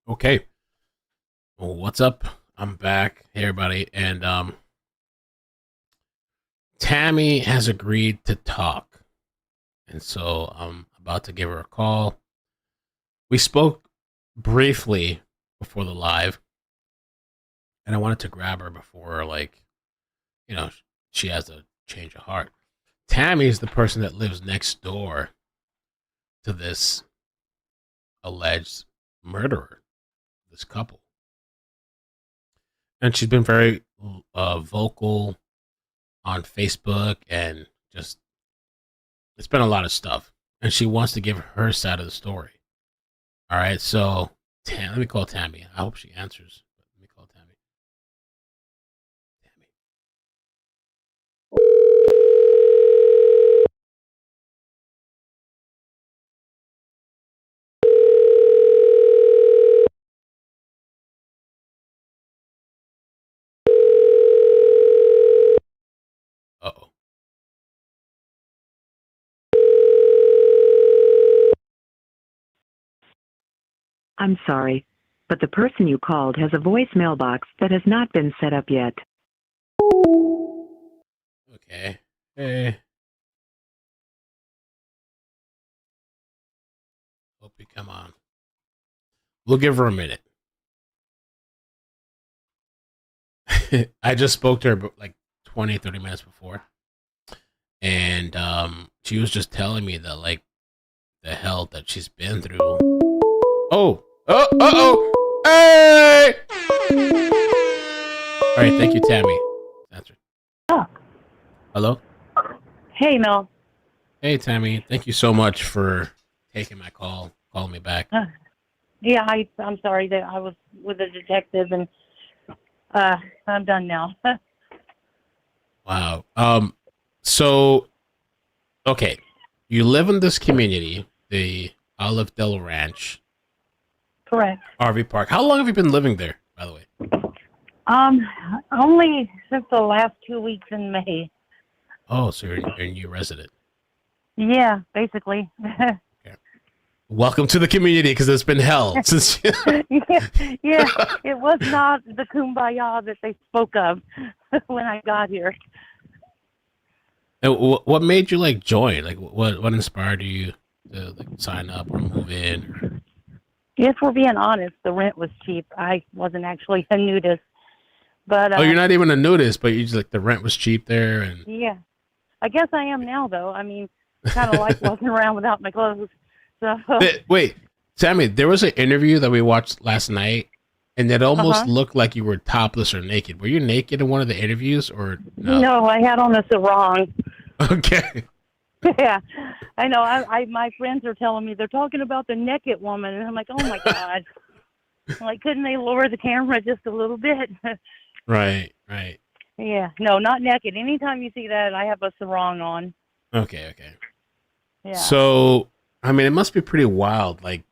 Okay. Well, what's up? I'm back. Hey everybody. And Tammy has agreed to talk. And so I'm about to give her a call. We spoke briefly before the live, and I wanted to grab her before you know, she has a change of heart. Tammy is the person that lives next door to this alleged murderer, this couple. And she's been very vocal on Facebook and just it's been a lot of stuff, and she wants to give her side of the story. All right, so let me call Tammy. I hope she answers. But let me call Tammy. Tammy. Uh oh. I'm sorry, but the person you called has a voicemail box that has not been set up yet. Okay. Hey. Hope you come on. We'll give her a minute. I just spoke to her like 20, 30 minutes before, and she was just telling me that the hell that she's been through. Oh. Oh. Uh oh. Hey. All right. Thank you, Tammy. Answer. Oh, Hello. hey, Mel. Hey, Tammy. Thank you so much for taking my call, calling me back. Yeah, I'm sorry that I was with a detective, and I'm done now. Wow. So, okay. You live in this community, the Olive Del Ranch, Correct. RV Park. How long have you been living there, by the way? Um, Only since the last 2 weeks in May. Oh, so you're a new resident. Yeah, basically. Okay. Welcome to the community, because it's been hell since. Yeah, yeah, it was not the kumbaya that they spoke of when I got here. And what made you join? What inspired you to sign up or move in? Or... If we're being honest, the rent was cheap. I wasn't actually a nudist, but Oh, you're not even a nudist, but you just the rent was cheap there, and yeah, I guess I am now, though. I mean, kind of like walking around without my clothes. So, Wait, Sammy, there was an interview that we watched last night, and it almost uh-huh. looked like you were topless or naked. Were you naked in one of the interviews, or no? No, I had on a sarong. Okay. Yeah, I know. My friends are telling me they're talking about the naked woman, and I'm like, oh my god! Like, couldn't they lower the camera just a little bit? Right, right. Yeah, no, not naked. Anytime you see that, I have a sarong on. Okay, okay. Yeah, So, I mean, it must be pretty wild. Like,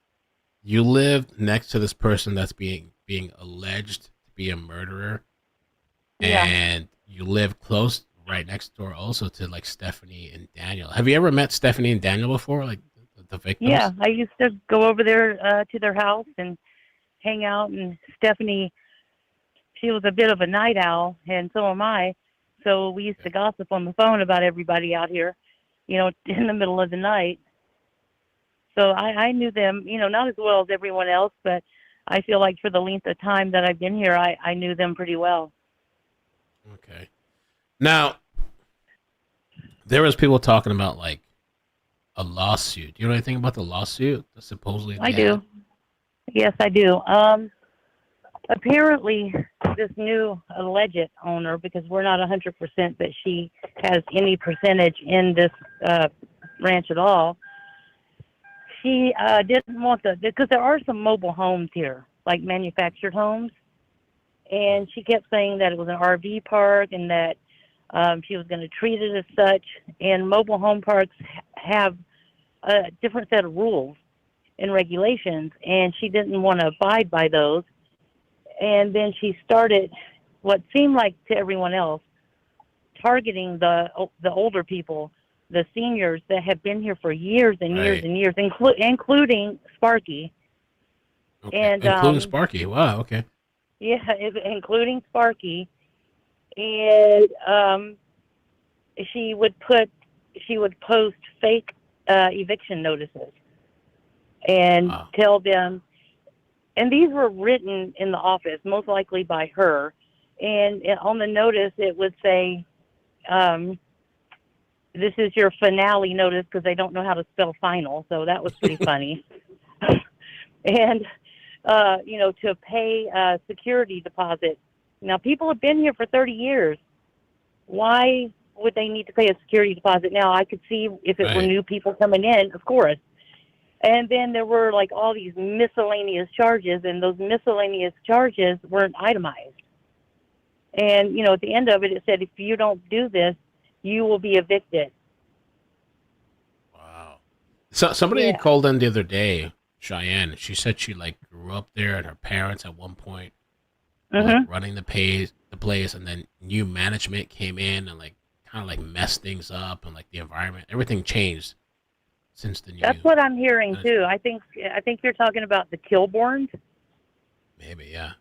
you lived next to this person that's being alleged to be a murderer, yeah, and you live close right next door also to Stephanie and Daniel. Have you ever met Stephanie and Daniel before, like the yeah. victims? I used to go over there to their house and hang out. And Stephanie, she was a bit of a night owl, and so am I. So we used to gossip on the phone about everybody out here, in the middle of the night. So I knew them, not as well as everyone else, but I feel like for the length of time that I've been here, I knew them pretty well. Okay. Now, there was people talking about a lawsuit. Do you know anything about the lawsuit that supposedly I they had? do. Yes, I do. Apparently, this new alleged owner, because we're not 100% that she has any percentage in this ranch at all, she didn't want because there are some mobile homes here, like manufactured homes, and she kept saying that it was an RV park and that she was going to treat it as such. And mobile home parks have a different set of rules and regulations, and she didn't want to abide by those. And then she started what seemed like to everyone else targeting the older people, the seniors that have been here for years and years Right. and years, including Sparky. Okay. and Including Sparky. Wow. Okay. yeah, including Sparky, and she would put she would post fake eviction notices and Wow. tell them, and these were written in the office, most likely by her, and on the notice it would say, um, "This is your finale notice," because they don't know how to spell final, so that was pretty funny. And to pay a security deposit. Now, people have been here for 30 years. Why would they need to pay a security deposit now? I could see if it were Right. new people coming in, of course. And then there were like all these miscellaneous charges, and those miscellaneous charges weren't itemized. And, at the end of it, it said, if you don't do this, you will be evicted. Wow. So somebody Yeah. called in the other day, Cheyenne. She said she like grew up there, and her parents at one point were like Hmm. running the place, and then new management came in and like kind of like messed things up, and like the environment, everything changed since the That's new what I'm hearing too. management. I think you're talking about the Kilborns. Maybe, yeah.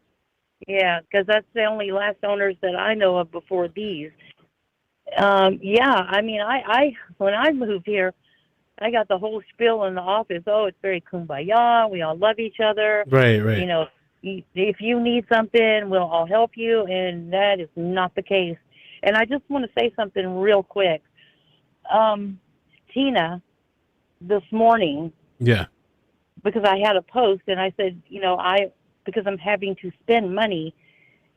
Yeah, because that's the only last owners that I know of before Okay. these. Yeah, I mean, I when I moved here, I got the whole spiel in the office. Oh, it's very kumbaya. We all love each other. Right, You right. know, if you need something, we'll all help you. And that is not the case. And I just want to say something real quick. Um, Tina, this morning, Yeah. because I had a post and I said, because I'm having to spend money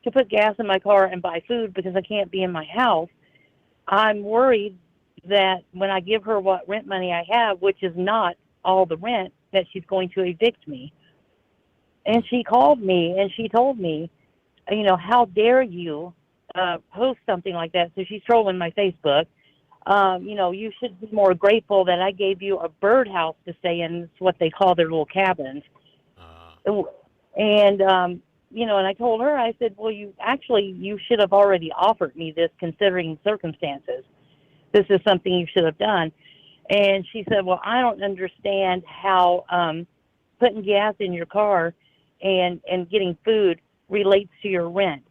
to put gas in my car and buy food because I can't be in my house. I'm worried that when I give her what rent money I have, which is not all the rent, that she's going to evict me. And she called me and she told me, how dare you post something like that? So she's trolling my Facebook. You should be more grateful that I gave you a birdhouse to stay in. It's what they call their little cabins. Uh, And, and I told her, I said, well, you should have already offered me this considering circumstances. This is something you should have done. And she said, well, I don't understand how putting gas in your car and getting food relates to your rent.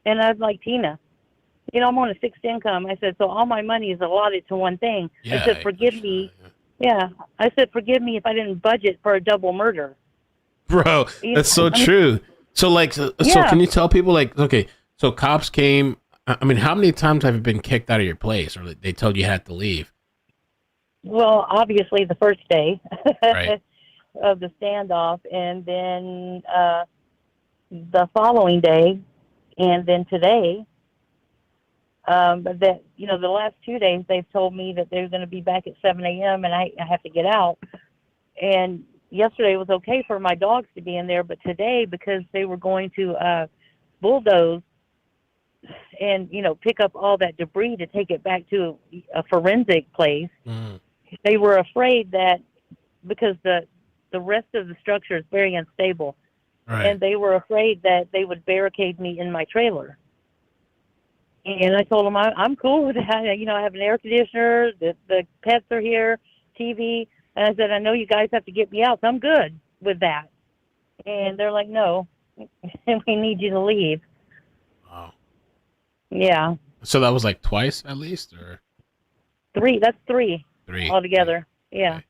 And I was like, Tina, I'm on a fixed income. I said, so all my money is allotted to one thing. I yeah, said, for forgive sure. me. Yeah. Yeah. I said, forgive me if I didn't budget for a double murder. Bro, that's so I mean, true. So like, so yeah. can you tell people like, okay, so cops came. I mean, how many times have you been kicked out of your place, or like, they told you had to leave? Well, obviously the first day Right. of the standoff, and then the following day, and then today. But that the last 2 days they've told me that they're going to be back at 7 a.m. and I have to get out. And yesterday was okay for my dogs to be in there, but today because they were going to bulldoze and pick up all that debris to take it back to a forensic place, Mm, they were afraid that because the rest of the structure is very unstable, right. and they were afraid that they would barricade me in my trailer. And I told them I'm cool with that. I have an air conditioner. The pets are here, TV. And I said, I know you guys have to get me out, so I'm good with that. And they're like, no, we need you to leave. Wow. Yeah, So that was like twice at least, or three. That's three three? Three. altogether. Yeah. Okay.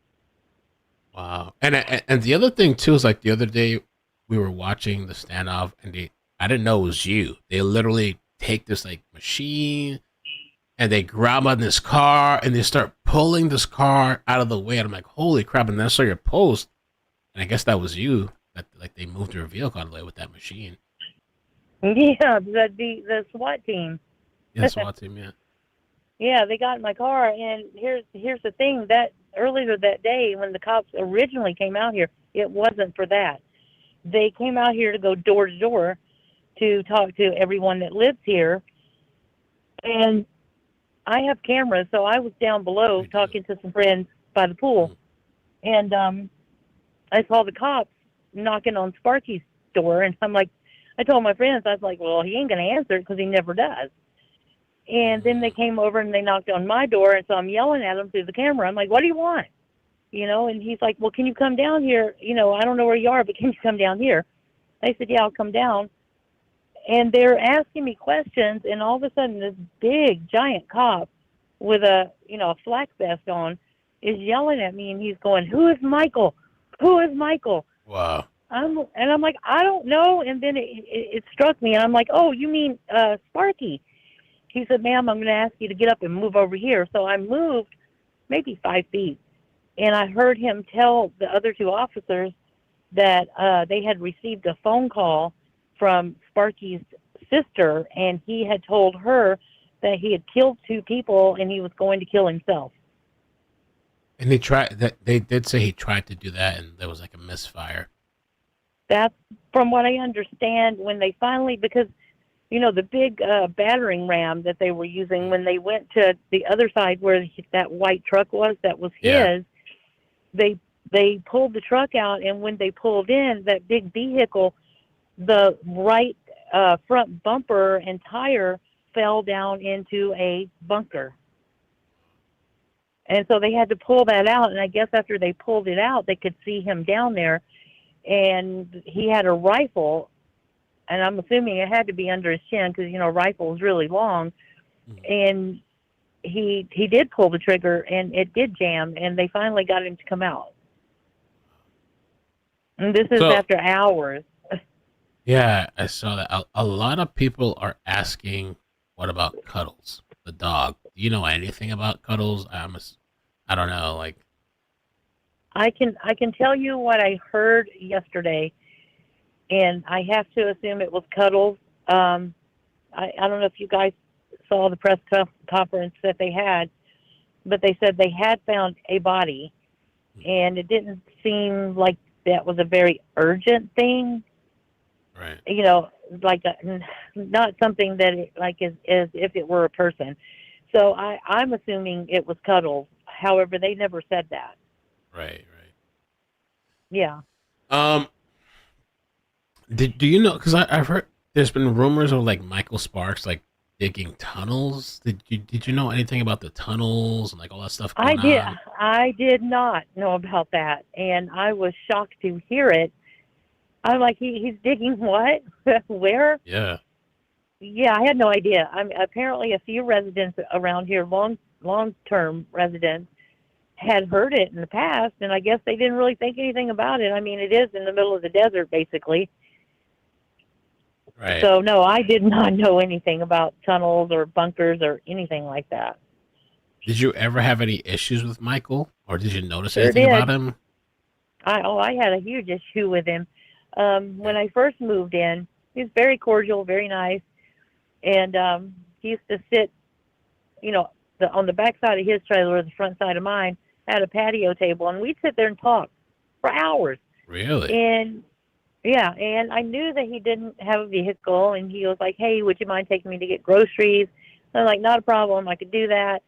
Wow. And the other thing too is like the other day we were watching the standoff, and I didn't know it was you. They literally take this like machine and they grab on this car and they start pulling this car out of the way. And I'm like, holy crap! And then I saw your post, and I guess that was you. That like they moved your vehicle out of the way with that machine. Yeah, the SWAT team. Yeah, SWAT team. Yeah. Yeah, they got in my car, and here's the thing, that earlier that day when the cops originally came out here, it wasn't for that. They came out here to go door to door to talk to everyone that lives here, and I have cameras, so I was down below We do. talking to some friends by the pool, Mm. and I saw the cops knocking on Sparky's door, and I told my friends, I was like, well, he ain't gonna answer it because he never does. And then they came over and they knocked on my door, and so I'm yelling at them through the camera. I'm like, what do you want? And he's like, well, can you come down here? I don't know where you are, but can you come down here? I said, yeah, I'll come down. And they're asking me questions, and all of a sudden this big, giant cop with a flak vest on is yelling at me, and he's going, who is Michael? Who is Michael? Wow. I'm like, I don't know. And then it struck me, and I'm like, oh, you mean Sparky? He said, ma'am, I'm going to ask you to get up and move over here. So I moved maybe 5 feet, and I heard him tell the other two officers that they had received a phone call from Sparky's sister, and he had told her that he had killed 2 people and he was going to kill himself. And they did say he tried to do that, and there was like a misfire. That's from what I understand. When they finally, because the big battering ram that they were using, when they went to the other side where that white truck was, that was his, they pulled the truck out, and when they pulled in, that big vehicle, the right front bumper and tire fell down into a bunker. And so they had to pull that out, and I guess after they pulled it out, they could see him down there, and he had a rifle, and I'm assuming it had to be under his chin because, a rifle is really long, and he did pull the trigger, and it did jam, and they finally got him to come out. And this is after hours. Yeah, I saw that. A lot of people are asking, what about Cuddles, the dog? Do you know anything about Cuddles? I don't know. Like, I can tell you what I heard yesterday, and I have to assume it was Cuddles. I don't know if you guys saw the press conference that they had, but they said they had found a body, and it didn't seem like that was a very urgent thing. right. Like not something that is if it were a person. So I'm assuming it was Cuddles. However, they never said that. Right. Yeah. Do you know? Because I've heard there's been rumors of like Michael Sparks like digging tunnels. Did you know anything about the tunnels and like all that stuff going on? I did not know about that, and I was shocked to hear it. I'm like, he's digging what? Where? Yeah. Yeah, I had no idea. Apparently a few residents around here, long-term residents, had heard it in the past, and I guess they didn't really think anything about it. I mean, it is in the middle of the desert, basically. Right. So, no, I did not know anything about tunnels or bunkers or anything like that. Did you ever have any issues with Michael, or did you notice Sure anything did. about him? I had a huge issue with him. When I first moved in, he was very cordial, very nice, and he used to sit, on the back side of his trailer or the front side of mine, had a patio table, and we'd sit there and talk for hours. Really? And yeah, and I knew that he didn't have a vehicle, and he was like, hey, would you mind taking me to get groceries? And I'm like, not a problem, I could do that.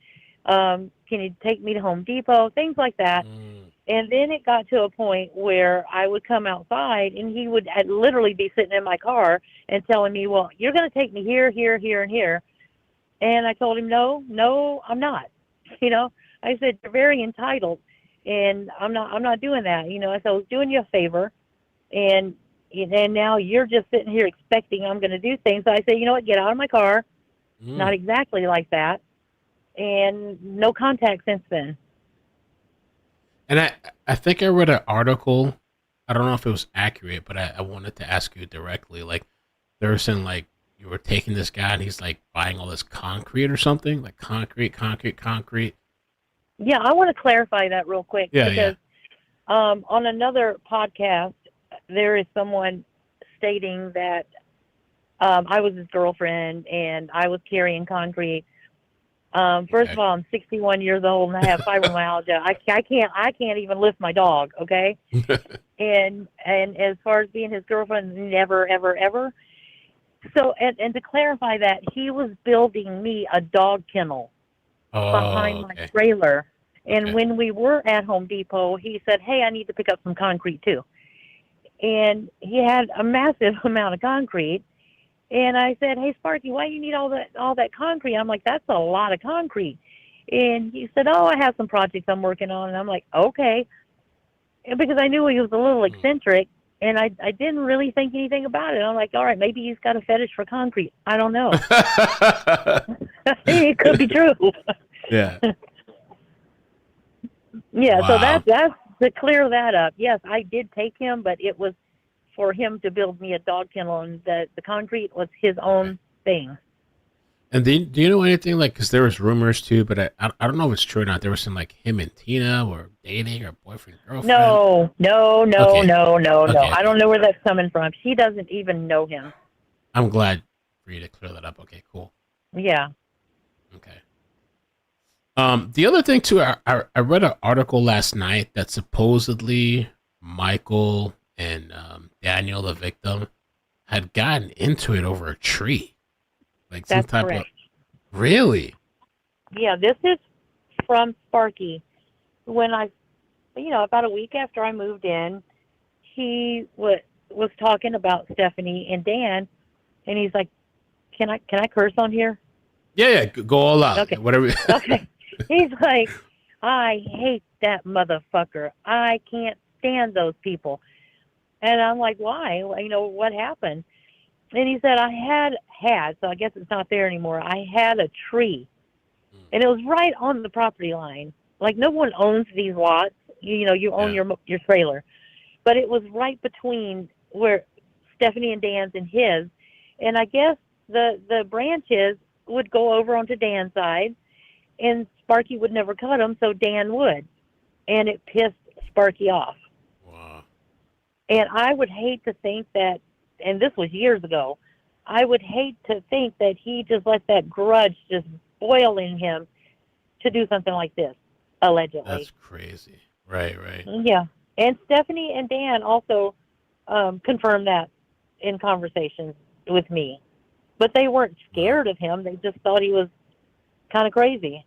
Can you take me to Home Depot? Things like that. And then it got to a point where I would come outside, and he would literally be sitting in my car and telling me, well, you're going to take me here, here, here, and here. And I told him, no, I'm not. I said, you're very entitled, and I'm not doing that. I said, I was doing you a favor, and now you're just sitting here expecting I'm going to do things. So I said, you know what, get out of my car. Not exactly like that. And no contact since then. And I think I read an article. I don't know if it was accurate, but I wanted to ask you directly. Like, they were saying, like, you were taking this guy and he's, like, buying all this concrete or something? Like, concrete. Yeah, I want to clarify that real quick. Yeah, because on another podcast, there is someone stating that I was his girlfriend and I was carrying concrete. First of all, I'm 61 years old and I have fibromyalgia. I can't even lift my dog. Okay. and as far as being his girlfriend, never, ever, ever. So, and to clarify that, he was building me a dog kennel behind my trailer. And when we were at Home Depot, he said, hey, I need to pick up some concrete too. And he had a massive amount of concrete. And I said, hey, Sparky, why do you need all that concrete? I'm like, that's a lot of concrete. And he said, "Oh, I have some projects I'm working on." And I'm like, "Okay," and because I knew he was a little Hmm. eccentric, and I didn't really think anything about it. I'm like, "All right, maybe he's got a fetish for concrete. I don't know. It could be true." Yeah. Yeah, so Wow. that's to clear that up. Yes, I did take him, but it was for him to build me a dog kennel, and the concrete was his Okay. own thing. And do you know anything like? Because there was rumors too, but I don't know if it's true or not. There was some like him and Tina were dating or boyfriend girlfriend. No, no, no, Okay. no, no, no. Okay. I Okay. don't know where that's coming from. She doesn't even know him. I'm glad for you to clear that up. Okay. Cool. Yeah, Okay. The other thing too, I read an article last night that supposedly Michael and Daniel, the victim, had gotten into it over a tree, like some that's type of. correct. Really? Yeah, this is from Sparky. When about a week after I moved in, he was talking about Stephanie and Dan, and he's like, "Can I curse on here?" Yeah, yeah. Go all out. Okay, Whatever. okay. He's like, "I hate that motherfucker. I can't stand those people." And I'm like, "Why? What happened?" And he said, "I had, so I guess it's not there anymore. I had a tree, and it was right on the property line. Like, no one owns these lots. You own Yeah. your trailer, but it was right between where Stephanie and Dan's and his. And I guess the branches would go over onto Dan's side, and Sparky would never cut them, so Dan would, and it pissed Sparky off. Wow. And I would hate to think that, and this was years ago, I would hate to think that he just let that grudge just boil in him to do something like this, That's allegedly. crazy. Right. Right. Yeah. And Stephanie and Dan also confirmed that in conversations with me. But they weren't Wow. scared of him. They just thought he was kind of crazy.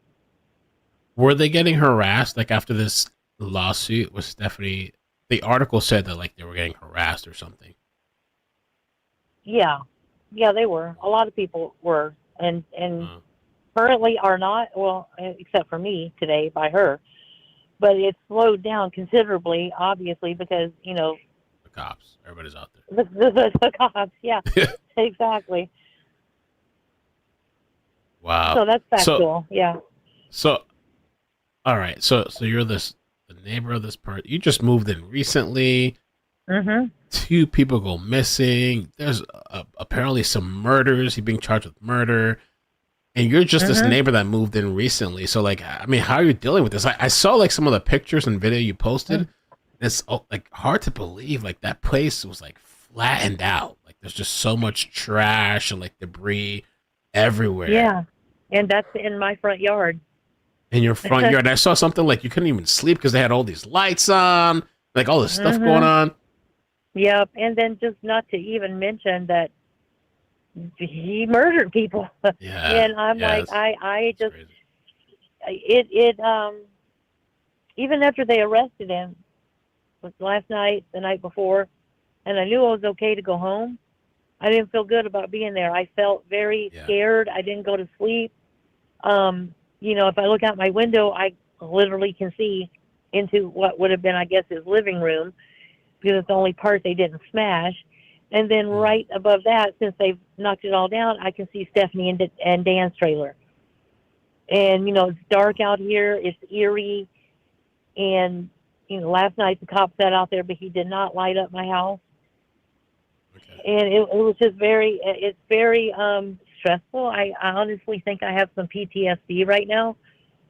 Were they getting harassed like after this lawsuit? Was Stephanie? The article said that like they were getting harassed or something. Yeah. Yeah, they were. A lot of people were. And Uh, currently are not, well, except for me today by her. But it's slowed down considerably, obviously, because, the cops. Everybody's out the cops. Yeah, there. exactly. Wow. So that's So factual. Yeah. so all right. So you're the neighbor of this person. You just moved in recently. Mhm. Two people go missing. There's apparently some murders. He's being charged with murder. And you're just this Mhm. neighbor that moved in recently. So like, I mean, how are you dealing with this? I saw like some of the pictures and video you posted. It's like hard to believe. Like that place was like flattened out. Like there's just so much trash and like debris everywhere Yeah. And that's in my front yard. in your front yard. And I saw something like you couldn't even sleep because they had all these lights on, like all this stuff going Mhm. on. Yep. And then just not to even mention that he murdered people. Yeah, And I'm yeah, like, I that's just crazy. it even after they arrested him, was last night, the night before, and I knew I was okay to go home. I didn't feel good about being there. I felt very Yeah, scared. I didn't go to sleep. If I look out my window, I literally can see into what would have been, I guess, his living room because it's the only part they didn't smash. And then mm, right above that, since they've knocked it all down, I can see Stephanie and Dan's trailer. And it's dark out here. It's eerie. And last night the cop sat out there, but he did not light up my house. okay, And it was just it's very stressful. I honestly think I have some PTSD right now,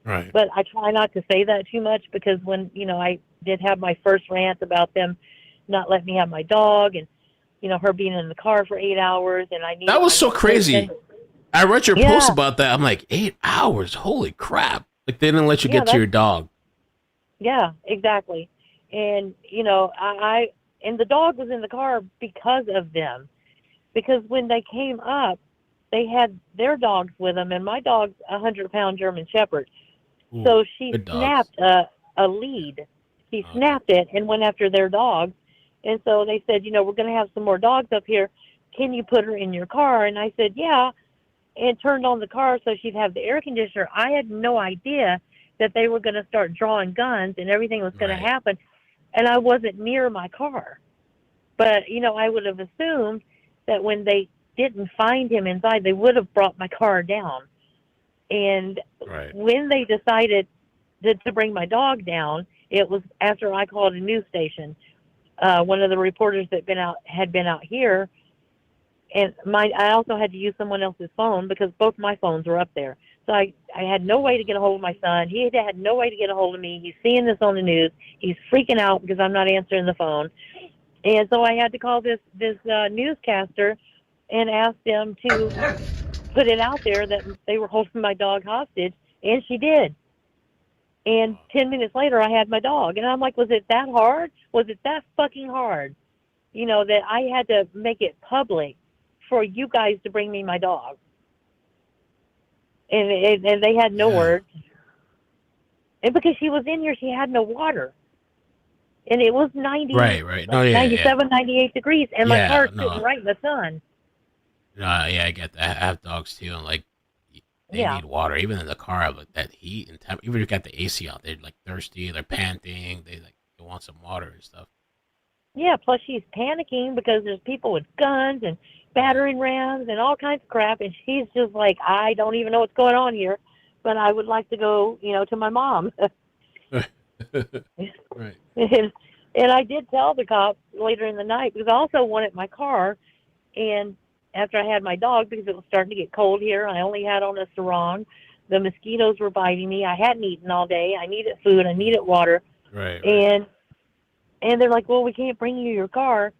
right. but I try not to say that too much because when I did have my first rant about them not letting me have my dog, and her being in the car for 8 hours, and I That needed was my so medication. crazy. I read your post Yeah, about that. I'm like, 8 hours. Holy crap! Like they didn't let you yeah, get to your dog. yeah, exactly. And I and the dog was in the car because of them. Because when they came up, they had their dogs with them, and my dog's a 100-pound German Shepherd. Ooh, So she good dogs. snapped a lead. She Okay. snapped it and went after their dog. And so they said, we're going to have some more dogs up here. Can you put her in your car? And I said, yeah. and turned on the car so she'd have the air conditioner. I had no idea that they were going to start drawing guns and everything was going to happen. And I wasn't near my car. But, I would have assumed that when they didn't find him inside, they would have brought my car down. And when they decided to bring my dog down, it was after I called a news station. One of the reporters that had been out here, and I also had to use someone else's phone because both my phones were up there. So I had no way to get a hold of my son. He had no way to get a hold of me. He's seeing this on the news. He's freaking out because I'm not answering the phone. And so I had to call this newscaster and ask them to put it out there that they were holding my dog hostage, and she did. And 10 minutes later, I had my dog. And I'm like, was it that hard? Was it that fucking hard? That I had to make it public for you guys to bring me my dog. And they had no words. And because she was in here, she had no water. And it was 97, 98 degrees. And my car's sitting right in the sun. No, I get that. I have dogs too. And like, they need water. Even in the car, like that heat and temp. Even if you got the AC out, they're like thirsty. They're panting. They want some water and stuff. Yeah. Plus, she's panicking because there's people with guns and battering rams and all kinds of crap, and she's just like, I don't even know what's going on here, but I would like to go, to my mom. Right. And I did tell the cop later in the night because I also wanted my car, and after I had my dog, because it was starting to get cold here, I only had on a sarong. The mosquitoes were biting me. I hadn't eaten all day. I needed food. I needed water. Right. And they're like, well, we can't bring you your car.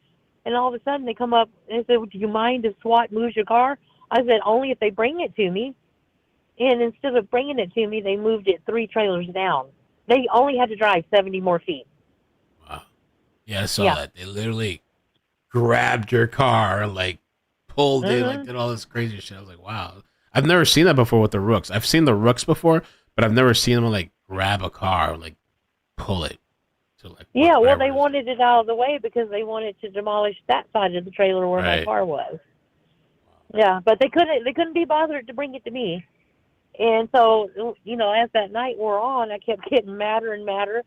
And all of a sudden they come up and say, well, do you mind if SWAT moves your car? I said, only if they bring it to me. And instead of bringing it to me, they moved it 3 trailers down. They only had to drive 70 more feet. Wow. Yeah, I saw that. They literally grabbed your car, like pulled it, like did all this crazy shit. I was like, wow. I've never seen that before with the Rooks. I've seen the Rooks before, but I've never seen them like grab a car, like pull it. Well, they wanted it out of the way because they wanted to demolish that side of the trailer where my car was. Yeah, but they couldn't be bothered to bring it to me. And so, as that night wore on, I kept getting madder and madder.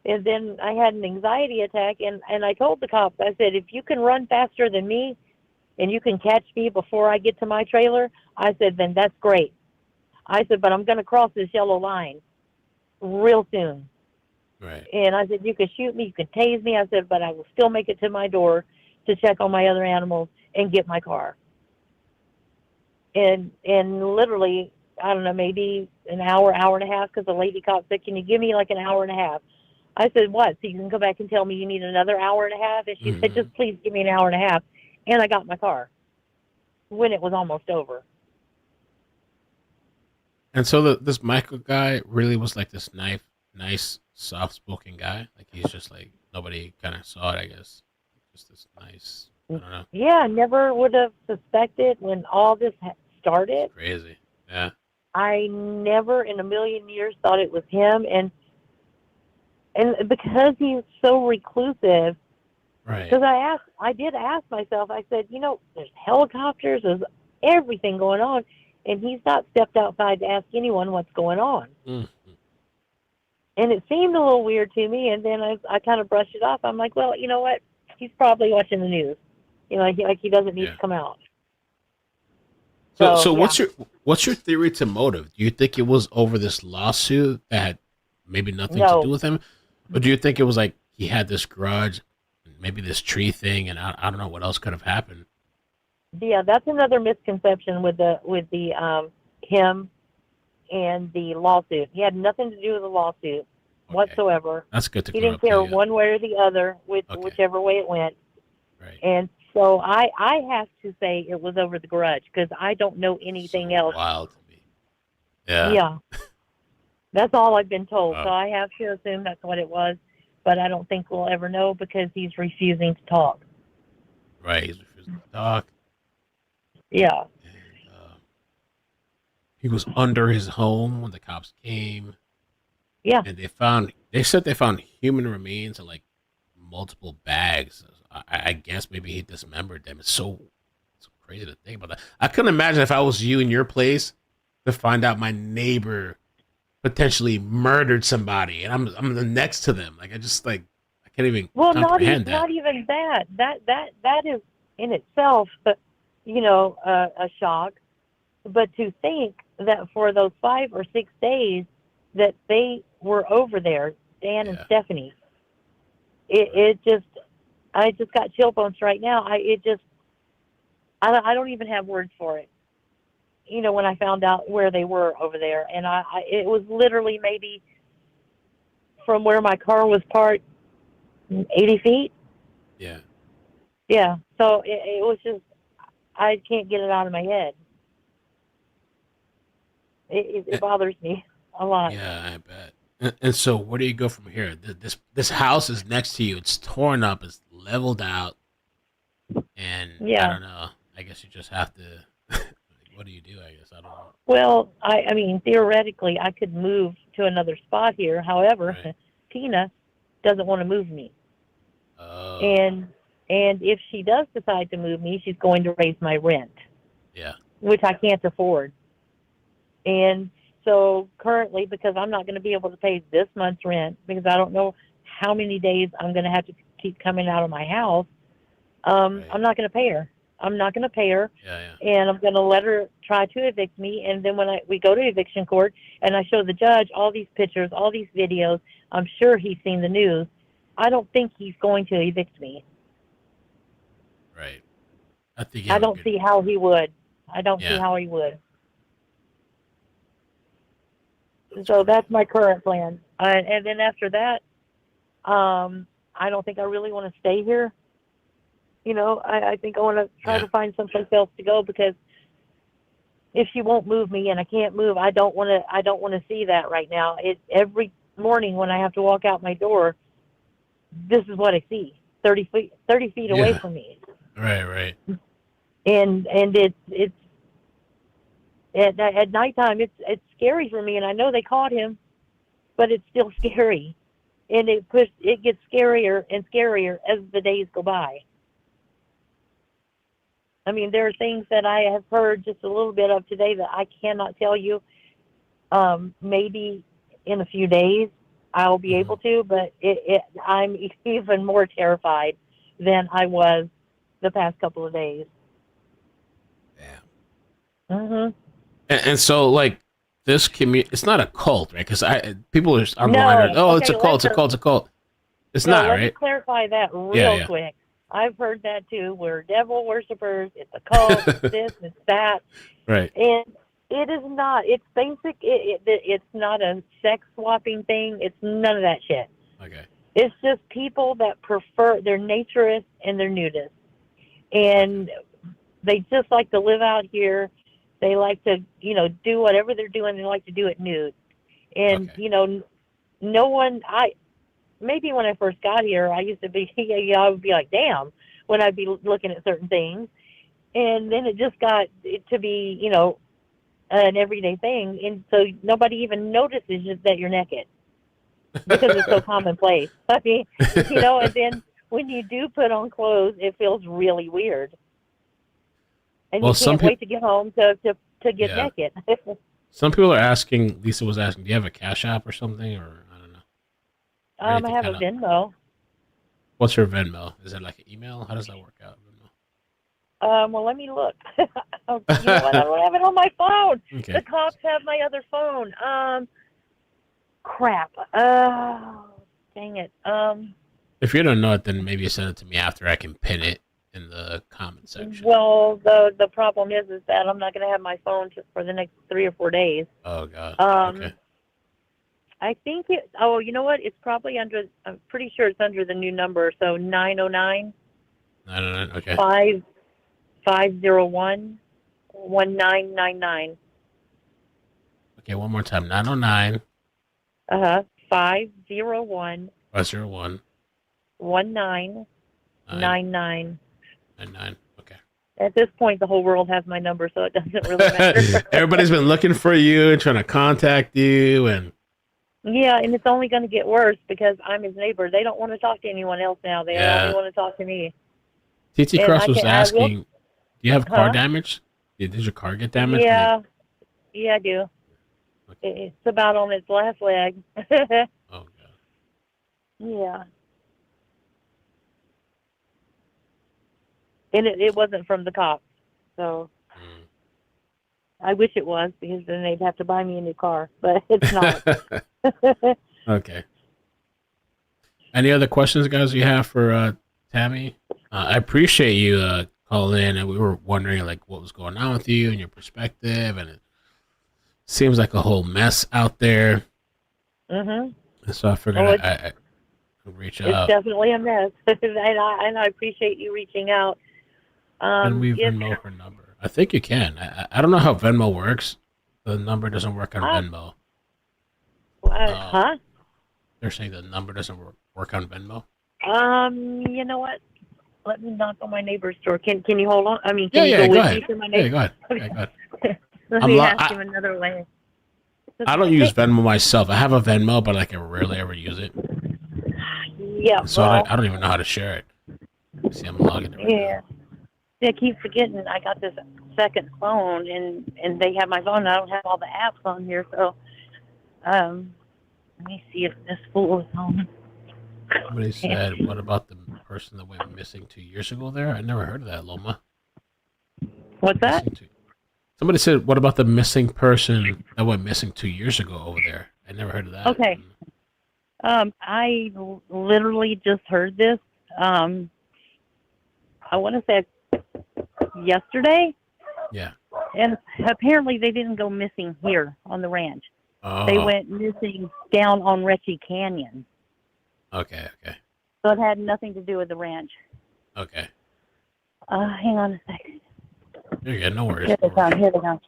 And then I had an anxiety attack, and I told the cops, I said, if you can run faster than me and you can catch me before I get to my trailer, I said, then that's great. I said, but I'm going to cross this yellow line real soon. Right. And I said, you can shoot me, you can tase me. I said, but I will still make it to my door to check on my other animals and get my car. And literally, I don't know, maybe an hour, hour and a half, because the lady cop said, can you give me like an hour and a half? I said, what? So you can come back and tell me you need another hour and a half? And she said, just please give me an hour and a half. And I got my car when it was almost over. And so this Michael guy really was like this nice, soft-spoken guy. Like he's just like, nobody kind of saw it, I guess. Just this nice, I don't know. Yeah, never would have suspected when all this started. It's crazy. Yeah. I never in a million years thought it was him. And because he's so reclusive, right? Because I did ask myself, I said, there's helicopters, there's everything going on, and he's not stepped outside to ask anyone what's going on. Mm-hmm. And it seemed a little weird to me, and then I kind of brushed it off. I'm like, well, you know what? He's probably watching the news. He doesn't need to come out. So what's your theory to motive? Do you think it was over this lawsuit that had maybe nothing to do with him? Or do you think it was like he had this grudge, maybe this tree thing, and I don't know what else could have happened? Yeah, that's another misconception with him and the lawsuit. He had nothing to do with the lawsuit whatsoever. That's good to He didn't care one way or the other, whichever way it went. Right. And so I have to say it was over the grudge because I don't know anything else. Wild to me. Yeah. Yeah. That's all I've been told. So I have to assume that's what it was, but I don't think we'll ever know because he's refusing to talk. Right. He's refusing to talk. Yeah. And, he was under his home when the cops came. Yeah. And they said they found human remains in like multiple bags. I guess maybe he dismembered them. It's so crazy to think about that. I couldn't imagine if I was you in your place to find out my neighbor potentially murdered somebody, and I'm next to them. Like I can't even Well, comprehend that. not even that. That is in itself, a shock. But to think that for those 5 or 6 days that they were over there, Dan and Yeah. Stephanie, it just, I just got chill bumps right now. I don't even have words for it. When I found out where they were over there, and it was literally maybe from where my car was parked, 80 feet. Yeah. Yeah. So it was just, I can't get it out of my head. It bothers me a lot. Yeah, I bet. And so, where do you go from here? This house is next to you. It's torn up. It's leveled out, and I Yeah. don't know. I guess you just have to. What do you do? I guess I don't know. Well, I mean, theoretically, I could move to another spot here. However, Right. Tina doesn't want to move me, Oh, and if she does decide to move me, she's going to raise my rent, yeah. which I can't afford. And so currently, because I'm not going to be able to pay this month's rent, because I don't know how many days I'm going to have to keep coming out of my house, Right. I'm not going to pay her. I'm not going to pay her, Yeah, and I'm going to let her try to evict me. And then when we go to eviction court and I show the judge all these pictures, all these videos, I'm sure he's seen the news. I don't think he's going to evict me. right. I think you I have a don't good. see how he would. I don't see Yeah. how he would. That's So great. that's my current plan. And then after that, I don't think I really want to stay here. I think I want to try Yeah. to find someplace else to go, because if she won't move me and I can't move, I don't want to. I don't want to see that right now. Every morning when I have to walk out my door, this is what I see. 30 feet away Yeah. from me, Right. Right. and it's at nighttime. It's scary for me, and I know they caught him, but it's still scary, and it gets scarier and scarier as the days go by. I mean, there are things that I have heard just a little bit of today that I cannot tell you. Maybe in a few days I'll be Hmm. able to, but I'm even more terrified than I was the past couple of days. Yeah. Mhm. And so, like, this community, it's not a cult, right? Because people are online are, No. oh, it's a Okay. cult, it's a cult, it's a cult. It's No. not, Let me right? clarify that Yeah. real Yeah. quick. I've heard that too. We're devil worshippers. It's a cult. It's this. It's that. Right. And it is not. It's basic. It's not a sex swapping thing. It's none of that shit. Okay. It's just people that prefer, they're naturists and they're nudists. Okay. And they just like to live out here. They like to, do whatever they're doing. They like to do it nude. And, Okay. no one, maybe when I first got here, I used to be, I would be like, damn, when I'd be looking at certain things. And then it just got to be, an everyday thing. And so nobody even notices that you're naked, because it's so commonplace. I mean, and then when you do put on clothes, it feels really weird. And Well, you some can't people, wait to get home to get yeah, naked. some people are asking. Lisa was asking, do you have a Cash App or something, or I don't know, or I anything have a kind of. Venmo. What's your Venmo? Is it like an email? How does that work out? Well, let me look. You know what? I don't have it on my phone. Okay. The cops have my other phone. Crap. Dang it. If you don't know it, then maybe send it to me after. I can pin it in the comment section. Well, the problem is that I'm not going to have my phone for the next 3 or 4 days. Oh God. Okay. I think it. Oh, you know what? It's probably under. I'm pretty sure it's under the new number. So 909 No. Okay. 501 1999. Okay. One more time. 909 501 501 1999. 99. Okay. At this point, the whole world has my number, so it doesn't really matter. Everybody's been looking for you and trying to contact you, and Yeah, and it's only going to get worse because I'm his neighbor. They don't want to talk to anyone else now. They only yeah. want to talk to me. TT And Cross was I will. asking, Do you have car Huh? damage? Did your car get damaged? Yeah, yeah, I do. Okay. It's about on its last leg. Oh god. Yeah, and it wasn't from the cops, so I wish it was because then they'd have to buy me a new car, but it's not. Okay. Any other questions, guys, you have for Tammy? I appreciate you calling in, and we were wondering like what was going on with you and your perspective, and it seems like a whole mess out there. Mhm. And so I figured Oh, I could reach it's out. definitely a mess, and I appreciate you reaching out. Can we It's Venmo her number? I think you can. I don't know how Venmo works. The number doesn't work on Venmo. Um, huh? they're saying the number doesn't work on Venmo. You know what? Let me knock on my neighbor's door. Can you hold on? I mean, Yeah, can you go go with me ahead. to my Yeah, neighbor? go ahead. Yeah, go ahead. Let I'm me lo- ask him another way. I don't use Venmo myself. I have a Venmo, but like I rarely ever use it. Yeah, And so well, I don't even know how to share it. See, I'm logging it right now. yeah. I keep forgetting I got this second phone, and they have my phone. And I don't have all the apps on here, so let me see if this fool is home. Somebody said, "What about the person that went missing 2 years ago?" There, I never heard of that, Loma. What's that? Missing two. Somebody said, "What about the missing person that went missing 2 years ago over there?" I never heard of that. Okay. I literally just heard this. I want to say yesterday, Yeah. and apparently they didn't go missing here on the ranch. They Oh. went missing down on Retchie Canyon. Okay. Okay. So it had nothing to do with the ranch. Okay. Hang on a second. There you go. No worries. Here they No worries. come. Here they come.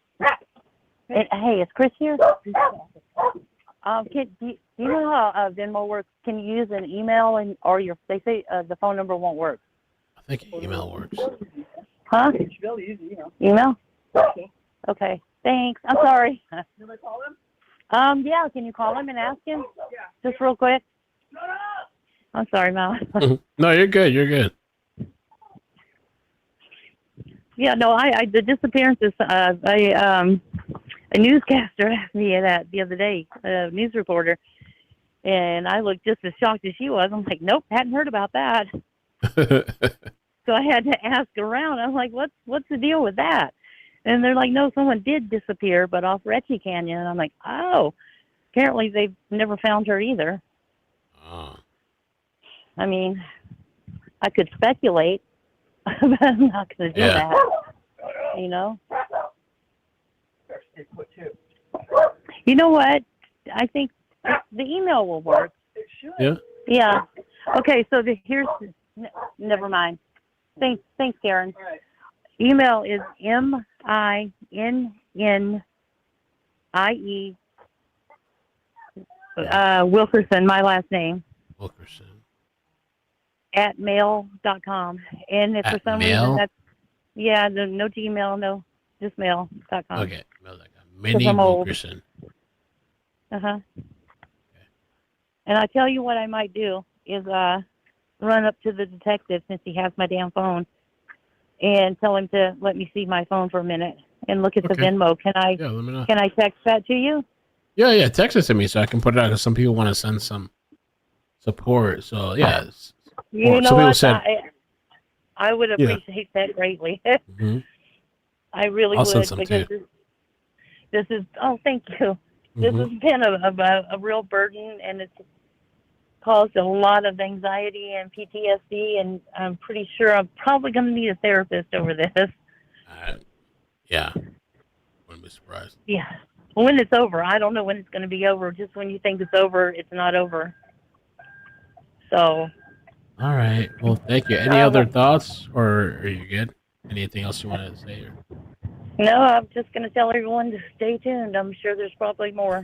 Hey, is Chris here? Do you know how Venmo works? Can you use an email or your? They say the phone number won't work. I think email works. Huh? You should be able to use email. Email? Okay. Thanks. I'm sorry. Can I call him? Yeah. Can you call him and ask him? Yeah. Just real quick. I'm sorry, Mal. No, you're good. You're good. Yeah, no, I the disappearances. A newscaster asked me that the other day, a news reporter, and I looked just as shocked as she was. I'm like, nope, hadn't heard about that. So I had to ask around. I'm like, what's the deal with that? And they're like, no, someone did disappear, but off Retchie Canyon. And I'm like, oh, apparently they've never found her either. Oh. I mean, I could speculate, but I'm not going to do that. You know? You know what? I think the email will work. It should. Yeah. Yeah. Okay, so here's... Never mind. Thanks, Karen. All right. Email is minnie Wilkerson, my last name. Wilkerson. At mail.com. And if for some reason that's... Yeah, no Gmail, no, just mail.com. Okay, mail.com. Minnie Wilkerson. Uh-huh. Okay. And I tell you what I might do is run up to the detective since he has my damn phone and tell him to let me see my phone for a minute and look at the Venmo. Can I? Yeah, let me know. Can I text that to you? Yeah. Text it to me so I can put it out because some people want to send some support. So yeah. You know what? I would appreciate that greatly. Mm-hmm. I really would because this is. Oh, thank you. Mm-hmm. This has been a real burden, and it's caused a lot of anxiety and PTSD, and I'm pretty sure I'm probably going to need a therapist over this. Yeah. Wouldn't be surprised. Yeah. When it's over. I don't know when it's going to be over. Just when you think it's over, it's not over. So. All right. Well, thank you. Any other thoughts, or are you good? Anything else you want to say? Or? No, I'm just going to tell everyone to stay tuned. I'm sure there's probably more.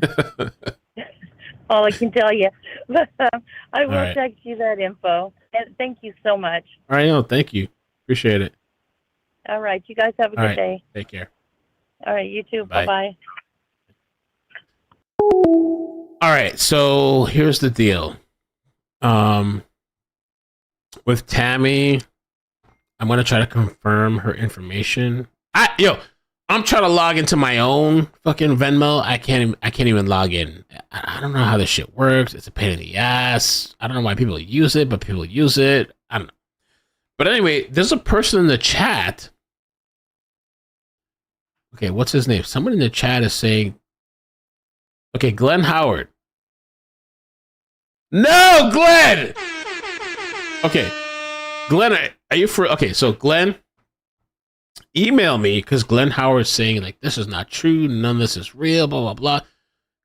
All I can tell you. But I will text you that info. And thank you so much. All right. No, thank you. Appreciate it. All right. You guys have a good day. Take care. All right. You too. Bye-bye. All right. So here's the deal. With Tammy, I'm gonna try to confirm her information. I'm trying to log into my own fucking Venmo. I can't even log in. I don't know how this shit works. It's a pain in the ass. I don't know why people use it, but people use it. I don't know. But anyway, there's a person in the chat. Okay, what's his name? Someone in the chat is saying, okay, Glenn Howard. No, Glenn! Okay, Glenn, are you for... Okay, so Glenn, email me, because Glenn Howard is saying, like, this is not true, none of this is real, blah, blah, blah.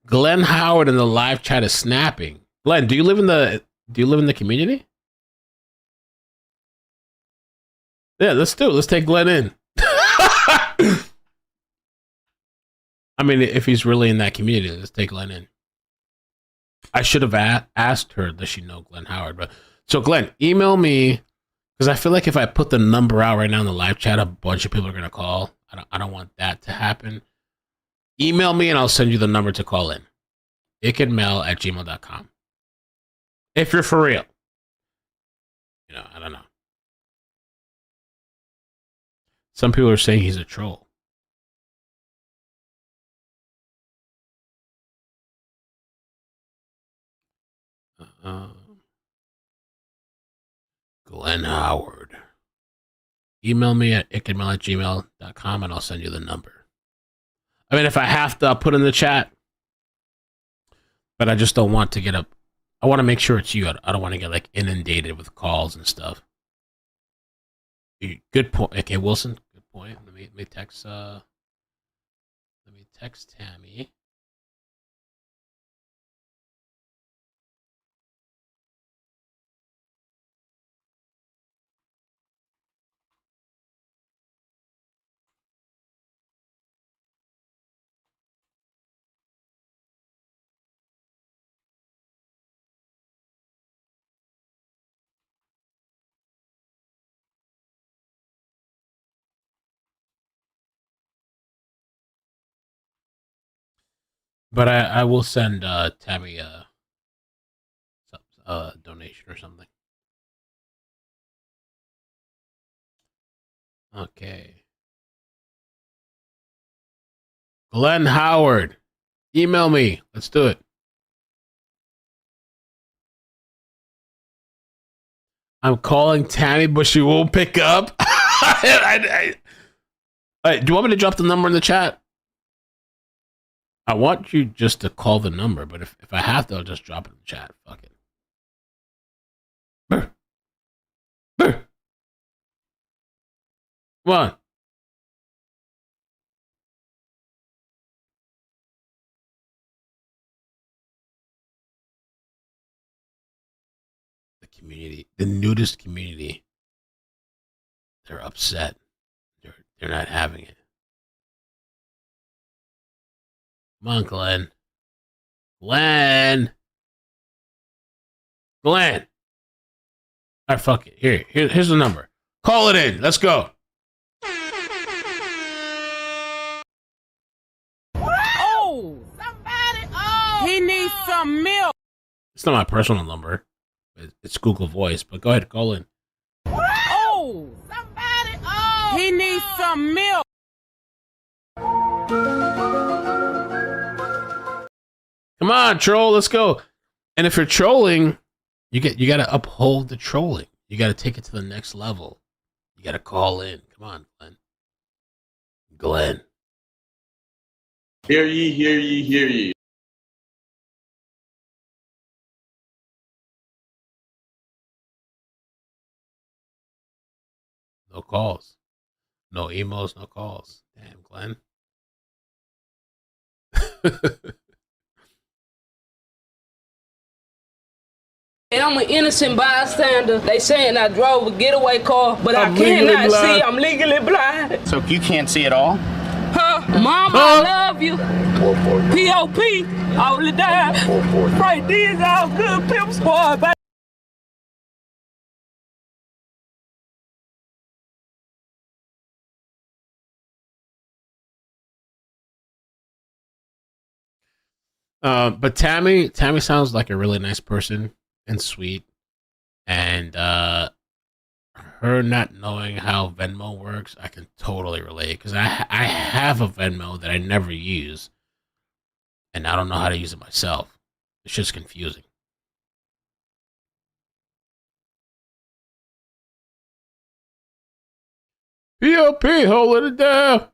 Glenn Howard in the live chat is snapping. Glenn, do you live in the community? Yeah, let's do it. Let's take Glenn in. I mean, if he's really in that community, let's take Glenn in. I should have asked her, does she know Glenn Howard? But so, Glenn, email me, because I feel like if I put the number out right now in the live chat, a bunch of people are going to call. I don't want that to happen. Email me, and I'll send you the number to call in. ickedmail@gmail.com. If you're for real. You know, I don't know. Some people are saying he's a troll. Glenn Howard. Email me at ickedmail@gmail.com and I'll send you the number. I mean, if I have to, I'll put in the chat. But I just don't want to get up. I want to make sure it's you. I don't want to get like inundated with calls and stuff. Good point. Okay, Wilson. Good point. Let me text. Let me text Tammy. But I will send Tammy a donation or something. Okay. Glenn Howard, email me. Let's do it. I'm calling Tammy, but she won't pick up. All right, do you want me to drop the number in the chat? I want you just to call the number, but if I have to, I'll just drop it in the chat. Fuck it. Brr. Brr. Come on. The community, the nudist community, they're upset. They're not having it. Come on, Glenn. Glenn. Glenn. All right, fuck it. Here's the number. Call it in. Let's go. Oh, somebody! Oh, he needs some milk. It's not my personal number. It's Google Voice, but go ahead, call in. Oh, somebody! Oh, he needs some milk. Come on, troll, let's go. And if you're trolling, you got to uphold the trolling. You got to take it to the next level. You got to call in. Come on, Glenn. Glenn. Hear ye, hear ye, hear ye. No calls. No emails, no calls. Damn, Glenn. And I'm an innocent bystander. They saying I drove a getaway car, but I cannot see. I'm legally blind. So you can't see at all? Huh? Mom, I love you. P.O.P. all the time. Right, these all good pimp squad, baby. But Tammy sounds like a really nice person and sweet, and her not knowing how Venmo works, I can totally relate because I have a Venmo that I never use, and I don't know how to use it myself. It's just confusing. POP, hold it down.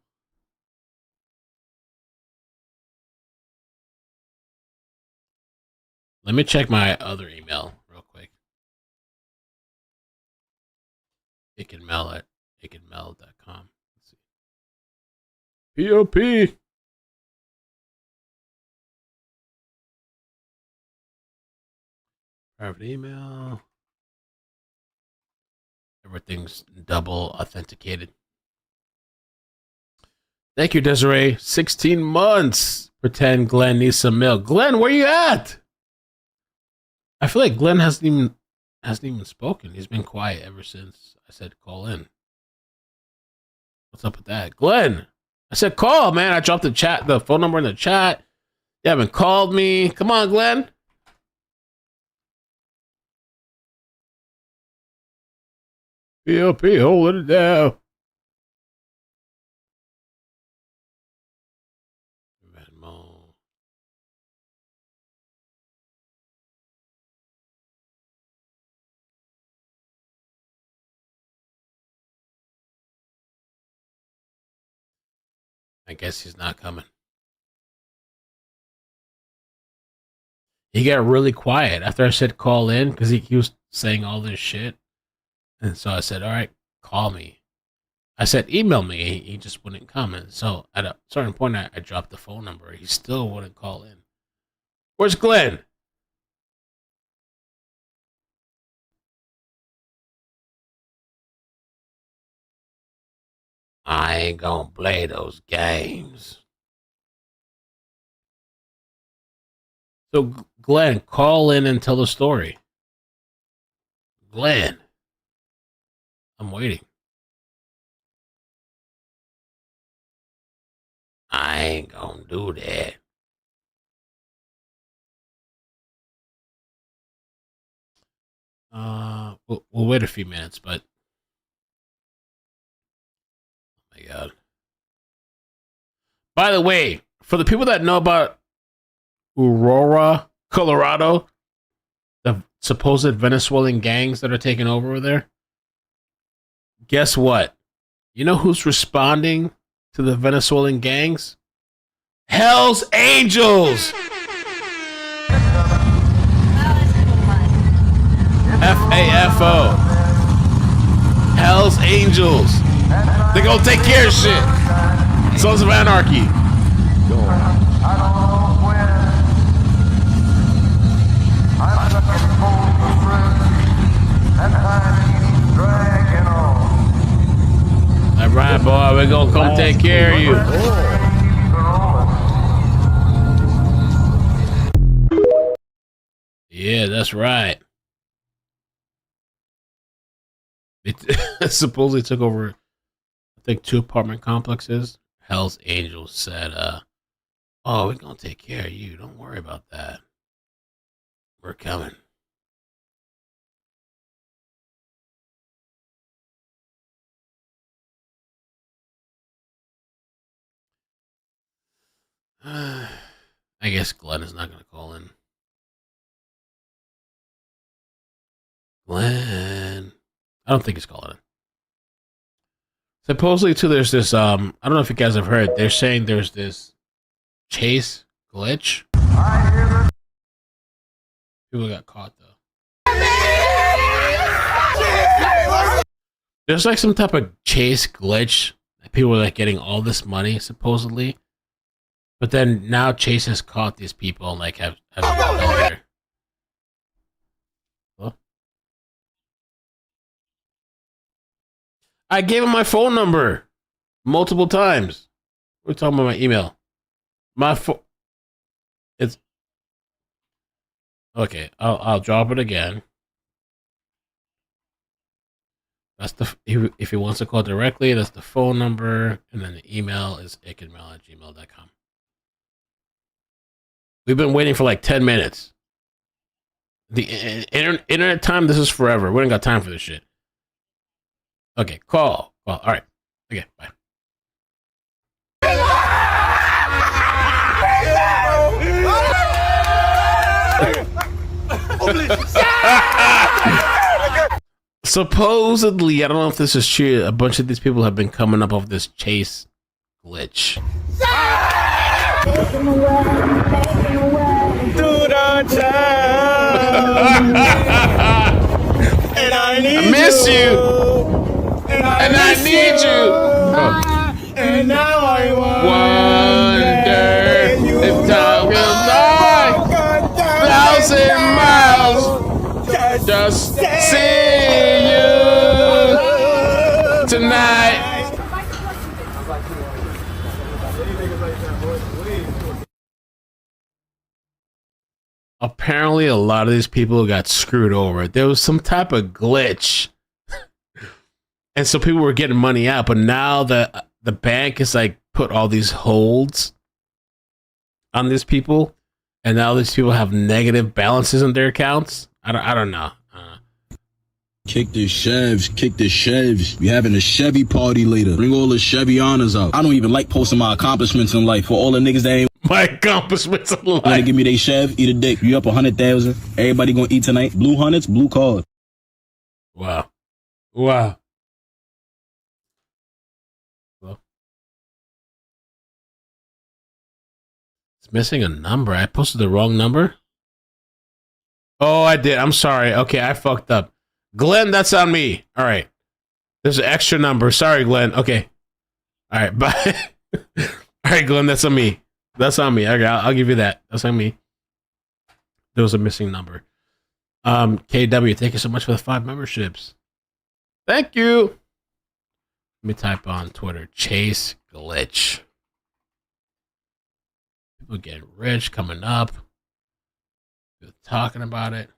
Let me check my other email real quick. Ickandmel@ickandmel.com. Let's see. POP. Private email. Everything's double authenticated. Thank you, Desiree. 16 months. Pretend Glenn needs some milk. Glenn, where you at? I feel like Glenn hasn't even spoken. He's been quiet ever since I said call in. What's up with that? Glenn, I said call, man. I dropped the phone number in the chat. You haven't called me. Come on, Glenn. POP, hold it down. Venmo. I guess he's not coming. He got really quiet after I said call in because he was saying all this shit. And so I said, all right, call me. I said, email me. He just wouldn't come. And so at a certain point, I dropped the phone number. He still wouldn't call in. Where's Glenn? I ain't gonna play those games. So, Glenn, call in and tell the story. Glenn. I'm waiting. I ain't gonna do that. We'll wait a few minutes, but oh my god. By the way, for the people that know about Aurora, Colorado, the supposed Venezuelan gangs that are taking over there, guess what? You know who's responding to the Venezuelan gangs? Hell's Angels! FAFO. Hell's Angels. They're gonna take care of shit. Sons of Anarchy. All right, boy, we're gonna come take care of you. Yeah, that's right. It supposedly took over, I think, 2 apartment complexes. Hell's Angels said, oh, we're gonna take care of you. Don't worry about that. We're coming. I guess Glenn is not gonna call in. Glenn. I don't think he's calling it. Supposedly, too, there's this, I don't know if you guys have heard, they're saying there's this chase glitch. People got caught, though. There's like some type of chase glitch. People are like getting all this money, supposedly. But then now Chase has caught these people and like have there. I gave him my phone number multiple times. We're talking about my email. My phone. It's okay. I'll drop it again. That's the if he wants to call directly. That's the phone number, and then the email is ickandmel@gmail.com. We've been waiting for like 10 minutes. The internet time. This is forever. We ain't got time for this shit. Okay, call. All right. Okay, bye. Supposedly, I don't know if this is true, a bunch of these people have been coming up with this chase glitch. I miss you, and I need you. And now I Wonder if time will die 1,000 miles just see you tonight. Apparently, a lot of these people got screwed over. There was some type of glitch, and so people were getting money out. But now the bank is like put all these holds on these people, and now these people have negative balances in their accounts. I don't know. Kick the Chevs. We having a Chevy party later. Bring all the Chevy honors out. I don't even like posting my accomplishments in life for all the niggas that ain't My accomplishments in life. wanna give me they Chev, eat a dick. You up 100,000. Everybody gonna eat tonight. Blue hundreds, blue card. Wow. Hello? It's missing a number. I posted the wrong number. Oh, I did. I'm sorry. Okay, I fucked up. Glenn, that's on me. All right. There's an extra number. Sorry, Glenn. Okay. All right, bye. All right, Glenn, that's on me. That's on me. Okay, I'll give you that. That's on me. There was a missing number. KW, thank you so much for the 5 memberships. Thank you. Let me type on Twitter. Chase glitch. People getting rich coming up. People talking about it.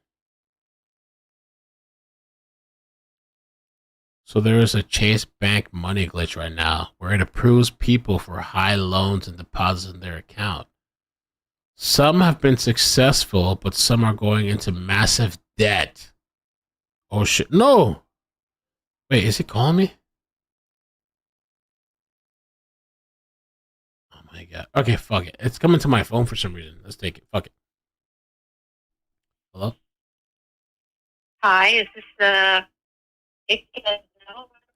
So there is a Chase Bank money glitch right now where it approves people for high loans and deposits in their account. Some have been successful, but some are going into massive debt. Oh shit. No. Wait, is he calling me? Oh my god. Okay, fuck it. It's coming to my phone for some reason. Let's take it. Fuck it. Hello? Hi, is this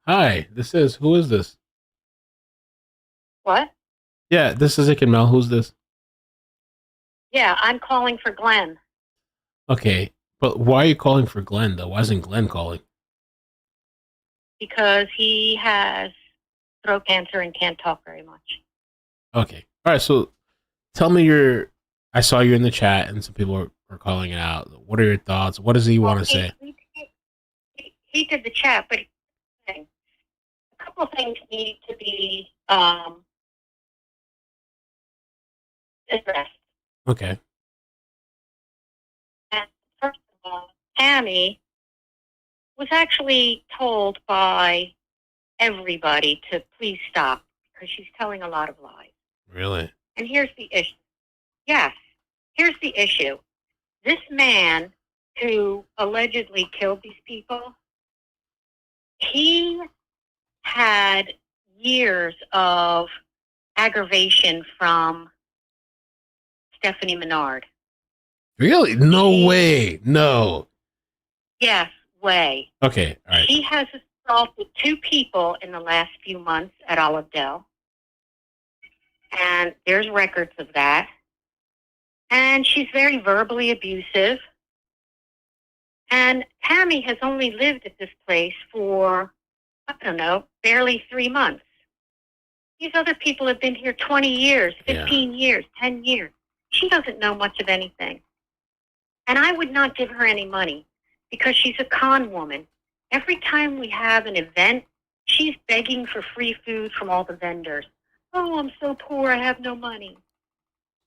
Hi, who is this? what? Yeah, this is Ick and Mel. Who's this? Yeah, I'm calling for Glenn Okay, but why are you calling for Glenn though? Why isn't Glenn calling? because he has throat cancer and can't talk very much. Okay. All right, so tell me I saw you in the chat and some people were calling it out. What are your thoughts? What does he want to say? He did the chat, but a couple of things need to be addressed. Okay. And first of all, Tammy was actually told by everybody to please stop because she's telling a lot of lies. Really? And here's the issue. Yes, here's the issue. This man who allegedly killed these people, he had years of aggravation from Stephanie Menard. Really? No way. No. Yes, way. Okay. All right. She has assaulted 2 people in the last few months at Olive Dell. And there's records of that. And she's very verbally abusive. And Tammy has only lived at this place for, I don't know, barely 3 months. These other people have been here 20 years, 15 years, 10 years. She doesn't know much of anything. And I would not give her any money because she's a con woman. Every time we have an event, she's begging for free food from all the vendors. Oh, I'm so poor, I have no money.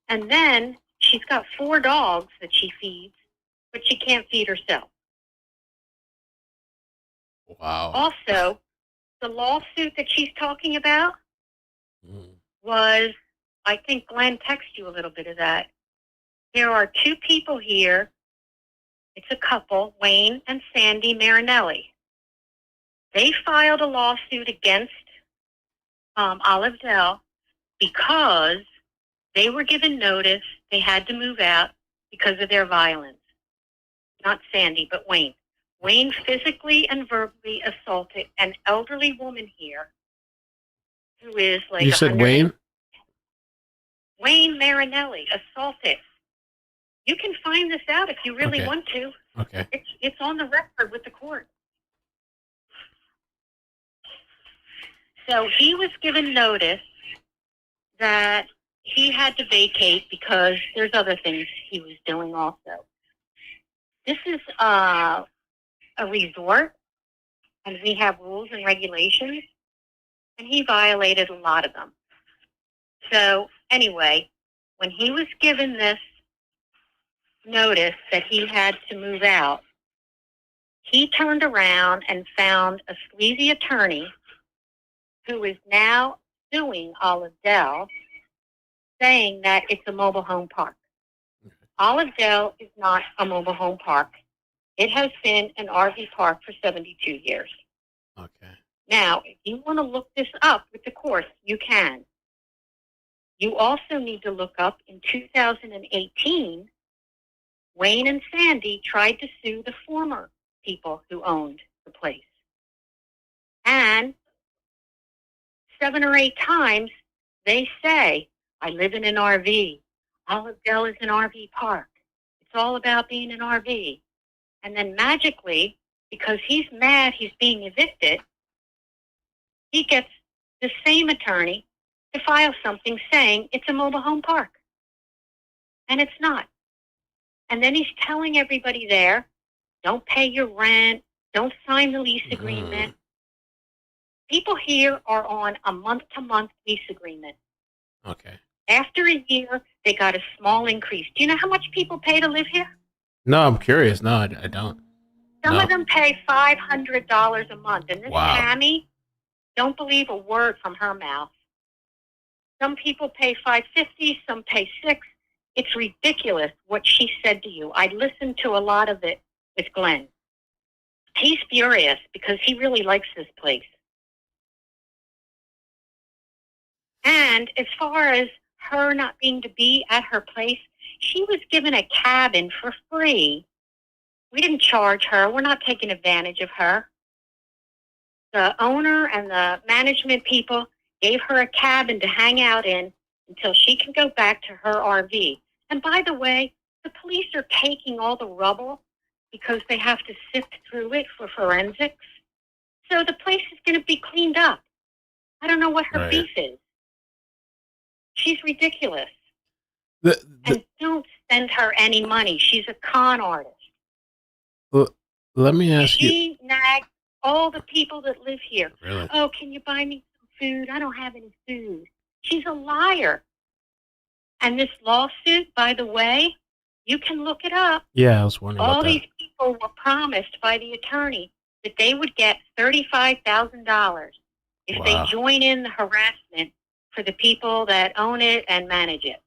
And then she's got 4 dogs that she feeds, but she can't feed herself. Wow. Also, the lawsuit that she's talking about was, I think Glenn texted you a little bit of that. There are 2 people here. It's a couple, Wayne and Sandy Marinelli. They filed a lawsuit against Olive Dell because they were given notice they had to move out because of their violence. Not Sandy, but Wayne. Wayne physically and verbally assaulted an elderly woman here who is like... You said Wayne? Wayne Marinelli assaulted. You can find this out if you really want to. Okay. It's on the record with the court. So he was given notice that he had to vacate because there's other things he was doing also. This is a resort, and we have rules and regulations, and he violated a lot of them. So anyway, when he was given this notice that he had to move out, he turned around and found a sleazy attorney who is now suing Olive Dell, saying that it's a mobile home park. Olive Dell is not a mobile home park. It has been an RV park for 72 years. Okay. Now, if you want to look this up with the courts, you can. You also need to look up in 2018, Wayne and Sandy tried to sue the former people who owned the place. And 7 or 8 times they say, I live in an RV. Olive Dell is an RV park. It's all about being an RV. And then magically, because he's mad he's being evicted, he gets the same attorney to file something saying it's a mobile home park. And it's not. And then he's telling everybody there, don't pay your rent, don't sign the lease agreement. People here are on a month-to-month lease agreement. Okay. After a year, they got a small increase. Do you know how much people pay to live here? No, I'm curious. No, I don't. Some of them pay $500 a month. And this Tammy, don't believe a word from her mouth. Some people pay $550, some pay $6. It's ridiculous what she said to you. I listened to a lot of it with Glenn. He's furious because he really likes this place. And as far as her not being to be at her place, she was given a cabin for free. We didn't charge her. We're not taking advantage of her. The owner and the management people gave her a cabin to hang out in until she can go back to her RV. And by the way, the police are taking all the rubble because they have to sift through it for forensics. So the place is going to be cleaned up. I don't know what her beef is. She's ridiculous. And don't send her any money. She's a con artist. Well, let me ask you. She nagged all the people that live here. Really? Oh, can you buy me some food? I don't have any food. She's a liar. And this lawsuit, by the way, you can look it up. Yeah, I was wondering all about that. These people were promised by the attorney that they would get $35,000 if they join in the harassment for the people that own it and manage it.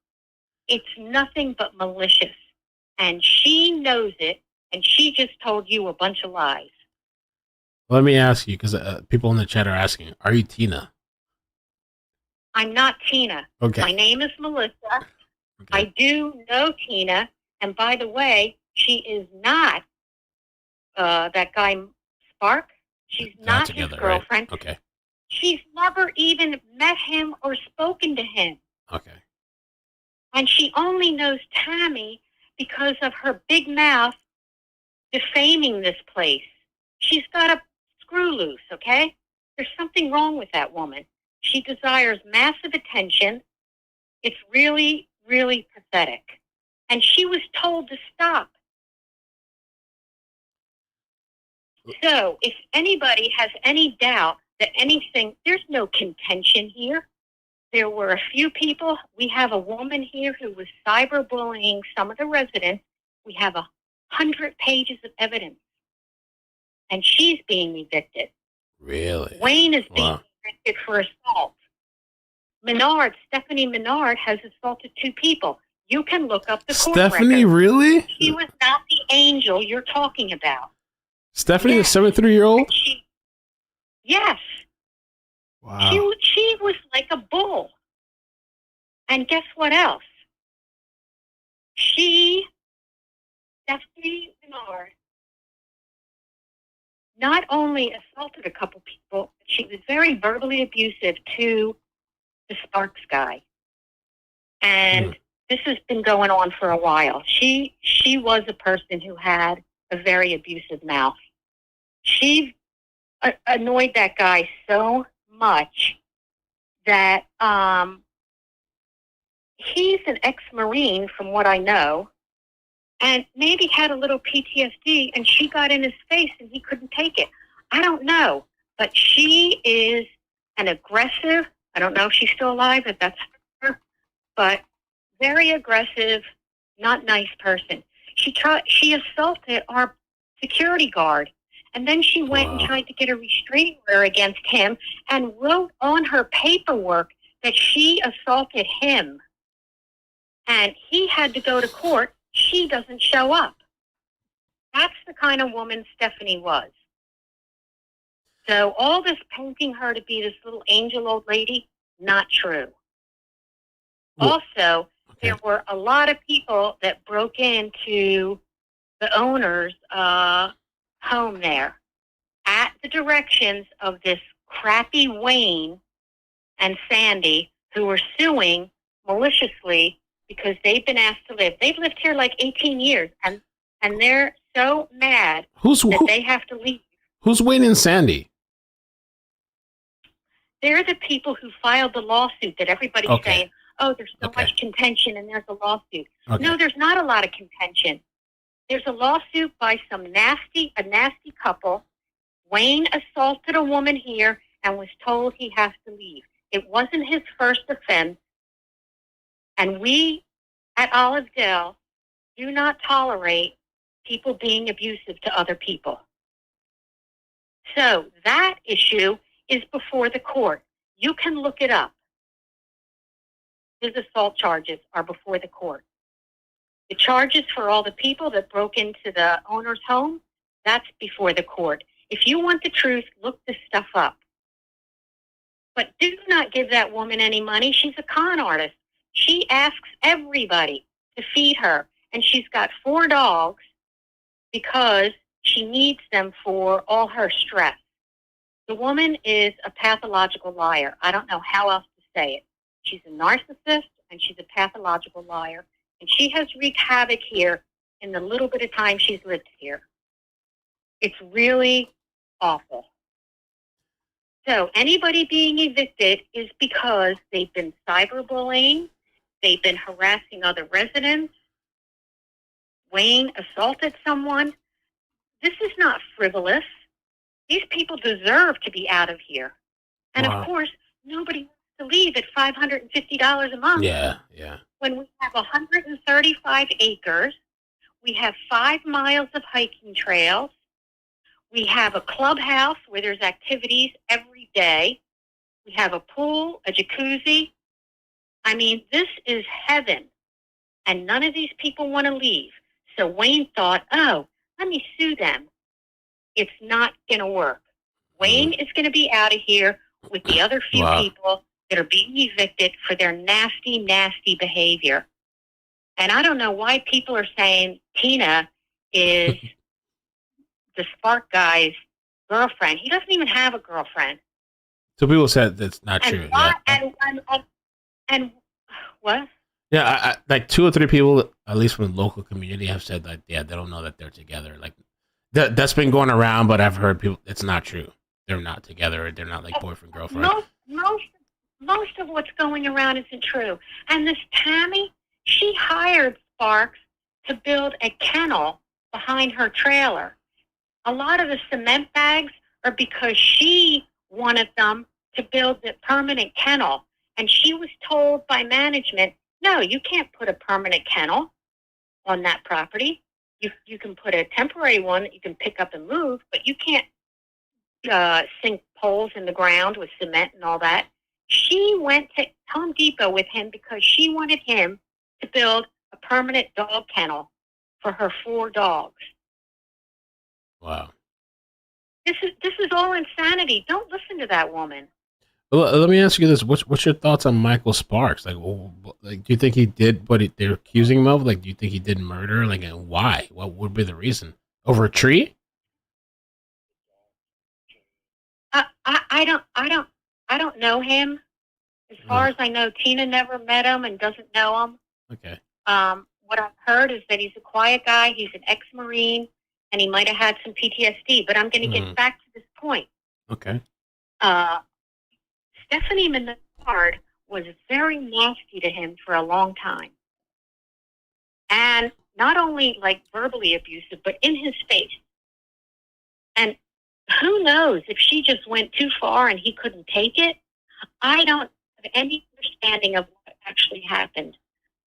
It's nothing but malicious. And she knows it, and she just told you a bunch of lies. Let me ask you, because people in the chat are asking, are you Tina? I'm not Tina. Okay. My name is Melissa. Okay. I do know Tina. And by the way, she is not that guy Spark. She's not his girlfriend. Right? Okay. She's never even met him or spoken to him. Okay. And she only knows Tammy because of her big mouth defaming this place. She's got a screw loose, okay? There's something wrong with that woman. She desires massive attention. It's really, really pathetic. And she was told to stop. So if anybody has any doubt that anything, there's no contention here. There were a few people. We have a woman here who was cyberbullying some of the residents. We have 100 pages of evidence. And she's being evicted. Really? Wayne is being evicted for assault. Stephanie Menard has assaulted 2 people. You can look up the court Stephanie, record. really? She was not the angel you're talking about. Stephanie, the 73-year-old? Yes. Wow. She was like a bull. And guess what else? Stephanie Bernard, not only assaulted a couple people, but she was very verbally abusive to the Sparks guy. And this has been going on for a while. She was a person who had a very abusive mouth. She annoyed that guy so much that he's an ex-Marine, from what I know, and maybe had a little PTSD, and she got in his face and he couldn't take it. I don't know, but she is an aggressive, I don't know if she's still alive, if that's her, but very aggressive, not nice person. She assaulted our security guard, and then she went and tried to get a restraining order against him and wrote on her paperwork that she assaulted him. And he had to go to court. She doesn't show up. That's the kind of woman Stephanie was. So all this painting her to be this little angel old lady, not true. Also, there were a lot of people that broke into the owner's home there at the directions of this crappy Wayne and Sandy, who were suing maliciously because they've been asked to live. They've lived here like 18 years, and they're so mad that they have to leave. Who's Wayne and Sandy? They're the people who filed the lawsuit that everybody's saying, oh, there's so much contention and there's a lawsuit. No, there's not a lot of contention. There's a lawsuit by a nasty couple. Wayne assaulted a woman here and was told he has to leave. It wasn't his first offense. And we at Olive Dell do not tolerate people being abusive to other people. So that issue is before the court. You can look it up. His assault charges are before the court. The charges for all the people that broke into the owner's home, that's before the court. If you want the truth, look this stuff up. But do not give that woman any money. She's a con artist. She asks everybody to feed her, and she's got 4 dogs because she needs them for all her stress. The woman is a pathological liar. I don't know how else to say it. She's a narcissist, and she's a pathological liar. And she has wreaked havoc here in the little bit of time she's lived here. It's really awful. So anybody being evicted is because they've been cyberbullying, they've been harassing other residents, Wayne assaulted someone. This is not frivolous. These people deserve to be out of here. And of course, nobody wants to leave at $550 a month. Yeah. When we have 135 acres, we have 5 miles of hiking trails, we have a clubhouse where there's activities every day, we have a pool, a jacuzzi. I mean, this is heaven. And none of these people want to leave. So Wayne thought, oh, let me sue them. It's not going to work. Wayne is going to be out of here with the other few people that are being evicted for their nasty, nasty behavior. And I don't know why people are saying Tina is the Spark guy's girlfriend. He doesn't even have a girlfriend. So people said that's not true. And what? Yeah, I, like 2 or 3 people, at least from the local community, have said that, yeah, they don't know that they're together. Like, that's been going around, but I've heard people, it's not true. They're not together. They're not like boyfriend, girlfriend. Most of what's going around isn't true. And this Tammy, she hired Sparks to build a kennel behind her trailer. A lot of the cement bags are because she wanted them to build the permanent kennel. And she was told by management, no, you can't put a permanent kennel on that property. You can put a temporary one that you can pick up and move, but you can't sink poles in the ground with cement and all that. She went to Home Depot with him because she wanted him to build a permanent dog kennel for her 4 dogs. Wow. This is all insanity. Don't listen to that woman. Well, let me ask you this: what's your thoughts on Michael Sparks? Like, do you think he did what they're accusing him of? Like, do you think he did murder? Like, and why? What would be the reason? Over a tree? I don't know him. As far as I know, Tina never met him and doesn't know him. Okay. What I've heard is that he's a quiet guy. He's an ex-Marine, and he might have had some PTSD. But I'm going to get back to this point. Okay. Stephanie Menard was very nasty to him for a long time. And not only like verbally abusive, but in his face. And who knows if she just went too far and he couldn't take it. I don't have any understanding of what actually happened.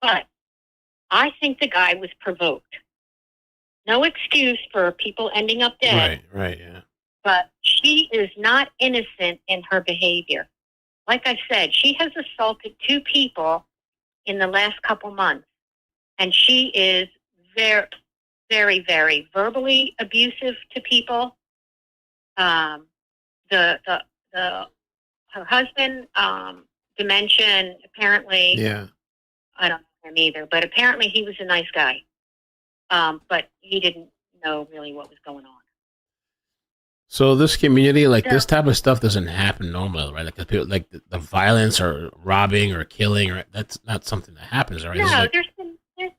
But I think the guy was provoked. No excuse for people ending up dead. Right, yeah. But she is not innocent in her behavior. Like I said, she has assaulted 2 people in the last couple months. And she is very, very, very verbally abusive to people. Her husband, dementia, apparently. Yeah. I don't know him either, but apparently he was a nice guy. But he didn't know really what was going on. So this community, like this type of stuff doesn't happen normally, right? Like the violence or robbing or killing, or that's not something that happens, right? No, there's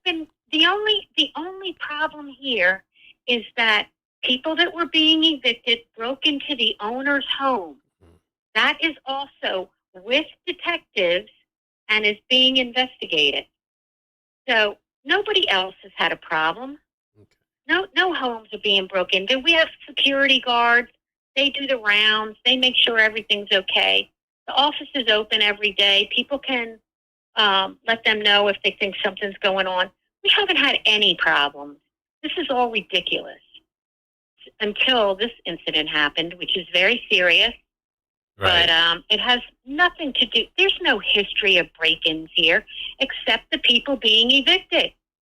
been the only problem here is that people that were being evicted broke into the owner's home. That is also with detectives and is being investigated. So nobody else has had a problem. No homes are being broken into. We have security guards. They do the rounds. They make sure everything's okay. The office is open every day. People can let them know if they think something's going on. We haven't had any problems. This is all ridiculous until this incident happened, which is very serious. Right. But it has nothing to do. There's no history of break-ins here except the people being evicted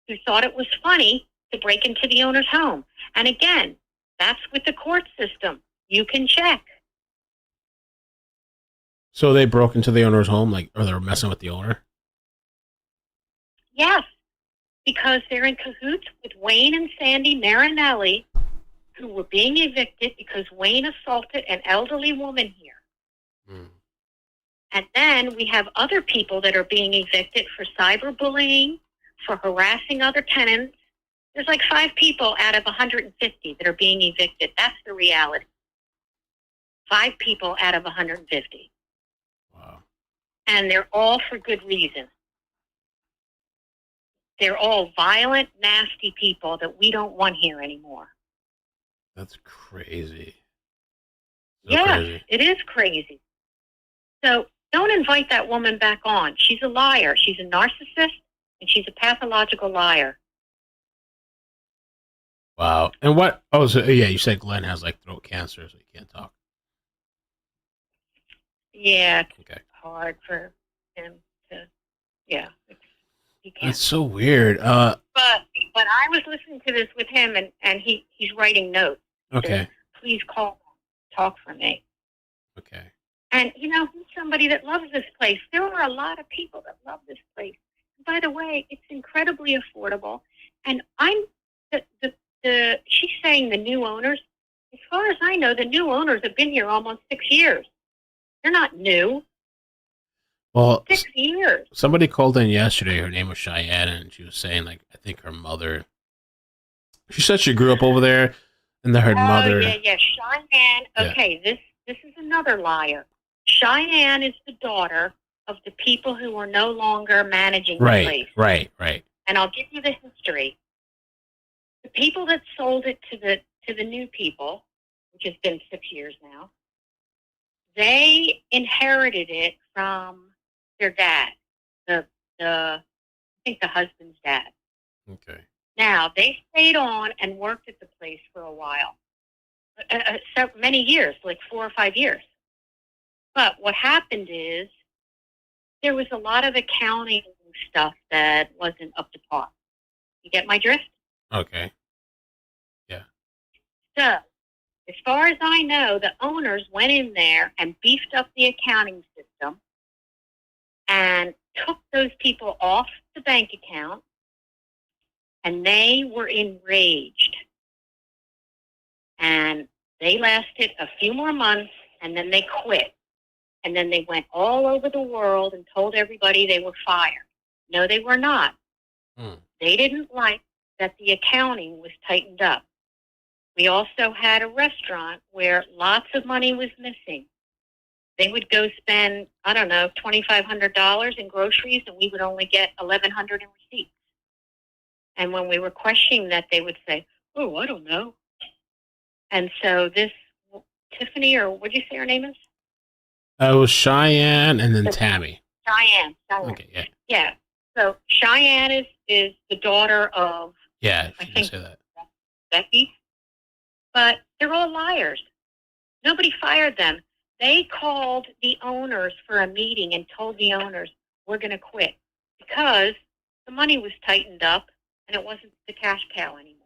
who thought it was funny to break into the owner's home. And again, that's with the court system. You can check. So they broke into the owner's home, or they were messing with the owner? Yes, because they're in cahoots with Wayne and Sandy Marinelli, who were being evicted because Wayne assaulted an elderly woman here. And then we have other people that are being evicted for cyberbullying, for harassing other tenants. There's like 5 people out of 150 that are being evicted. That's the reality. 5 people out of 150. Wow. And they're all for good reason. They're all violent, nasty people that we don't want here anymore. That's crazy. Crazy. It is crazy. So don't invite that woman back on. She's a liar. She's a narcissist, and she's a pathological liar. Wow. And what? Oh, so yeah, you said Glenn has throat cancer, so he can't talk. Yeah, it's hard for him to. Yeah, he can't. That's so weird. But I was listening to this with him, and he's writing notes. Okay. Please call, talk for me. Okay. And he's somebody that loves this place. There are a lot of people that love this place. By the way, it's incredibly affordable. And she's saying the new owners. As far as I know, the new owners have been here almost 6 years. They're not new. Well, 6 years. Somebody called in yesterday. Her name was Cheyenne, and she was saying I think her mother. She said she grew up over there, and that her mother. Yeah, Cheyenne. Okay, this is another liar. Cheyenne is the daughter of the people who are no longer managing the place. Right. And I'll give you the history. The people that sold it to the new people, which has been 6 years now, they inherited it from their dad, I think the husband's dad. Okay. Now they stayed on and worked at the place for a while, many years, like 4 or 5 years. But what happened is there was a lot of accounting stuff that wasn't up to par. You get my drift? Okay. Yeah. So As far as I know, the owners went in there and beefed up the accounting system and took those people off the bank account, and they were enraged. And they lasted a few more months, and then they quit. And then they went all over the world and told everybody they were fired. No, they were not. They didn't like that the accounting was tightened up. We also had a restaurant where lots of money was missing. They would go spend, I don't know, $2,500 in groceries, and we would only get $1,100 in receipts. And when we were questioning that, they would say, "Oh, I don't know." And so this Tiffany, or what did you say her name is? It was Cheyenne and then Tammy. Cheyenne. Okay, yeah. Yeah. So Cheyenne is the daughter of, Yeah, I you think, say that. Becky. But they're all liars. Nobody fired them. They called the owners for a meeting and told the owners, "We're going to quit," because the money was tightened up and it wasn't the cash cow anymore.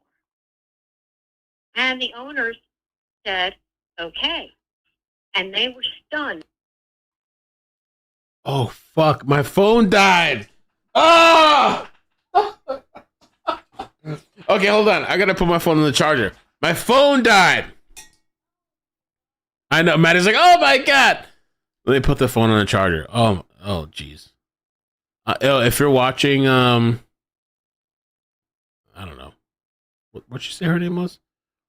And the owners said, "Okay." And they were stunned. Oh, fuck. My phone died. Ah! Okay, hold on. I got to put my phone on the charger. My phone died. I know. Matt is like, "Oh, my God." Let me put the phone on the charger. Oh, jeez. If you're watching, I don't know. What'd you say her name was?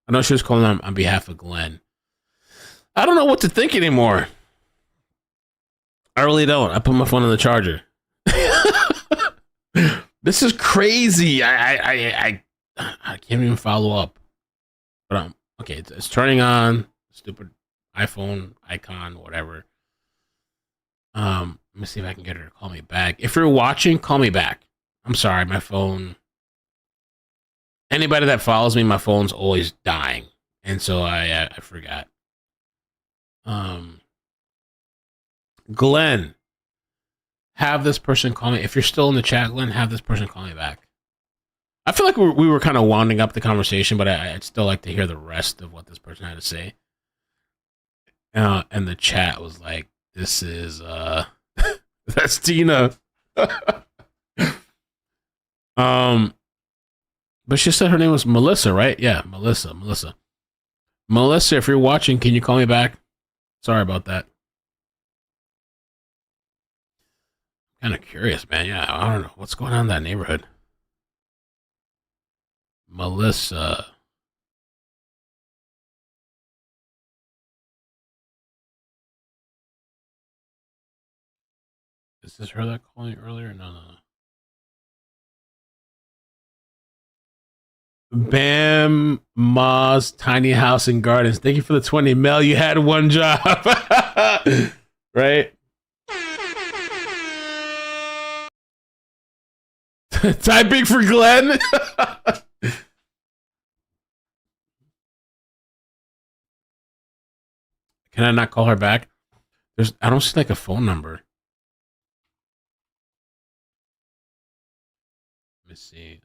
I know she was calling on behalf of Glenn. I don't know what to think anymore. I really don't. I put my phone on the charger. This is crazy. I can't even follow up. But okay. It's turning on. Stupid iPhone icon, whatever. Let me see if I can get her to call me back. If you're watching, call me back. I'm sorry, my phone. Anybody that follows me, my phone's always dying, and so I forgot. Glenn, have this person call me. If you're still in the chat, Glenn, have this person call me back. I feel like we were kind of winding up the conversation, but I'd still like to hear the rest of what this person had to say. And the chat was like, "This is that's Tina." But she said her name was Melissa, right? Yeah, Melissa. Melissa, if you're watching, can you call me back? Sorry about that. Kind of curious, man. Yeah, I don't know what's going on in that neighborhood. Melissa. Is this her that called me earlier? No. Bam Ma's Tiny House and Gardens. Thank you for the 20 mil. You had one job. Right? Typing for Glenn. Can I not call her back? I don't see like a phone number. Let me see.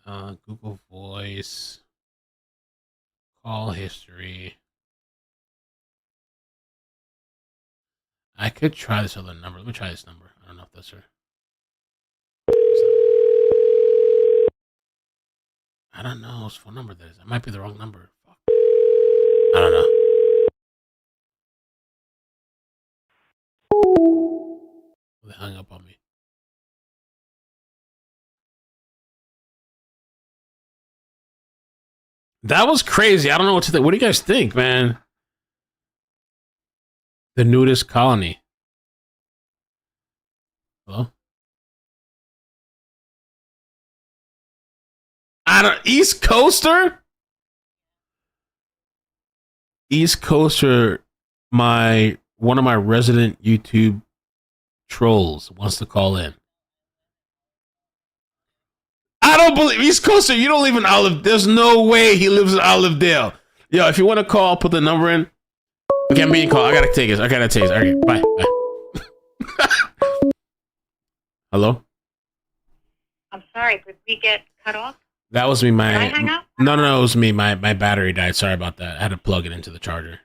Google Voice. Call history. I could try this other number. Let me try this number. I don't know if that's her. I don't know whose phone number that is. That might be the wrong number. Fuck. I don't know. They hung up on me. That was crazy. I don't know what to think. What do you guys think, man? The Nudist colony. Hello? East Coaster? East Coaster, one of my resident YouTube trolls wants to call in. I don't believe East Coaster. You don't live in Olive. There's no way he lives in Olivedale. Yo, if you want to call, put the number in. Okay, I'm being called. I gotta take it. Okay, bye. Hello? I'm sorry, did we get cut off? That was me. Did I hang up? No, it was me. My battery died. Sorry about that. I had to plug it into the charger.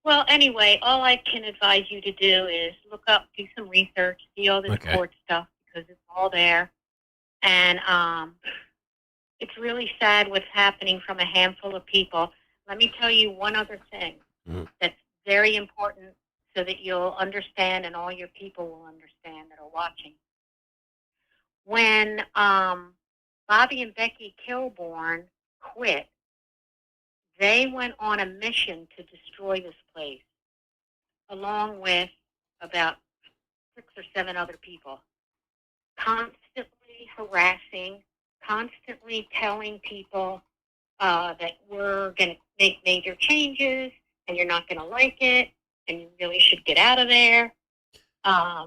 Well, anyway, all I can advise you to do is look up, do some research, see all this court stuff because it's all there. And it's really sad what's happening from a handful of people. Let me tell you one other thing that's very important so that you'll understand and all your people will understand that are watching. When Bobby and Becky Kilborn quit, they went on a mission to destroy this place, along with about 6 or 7 other people, constantly harassing, constantly telling people that we're going to make major changes and you're not going to like it and you really should get out of there.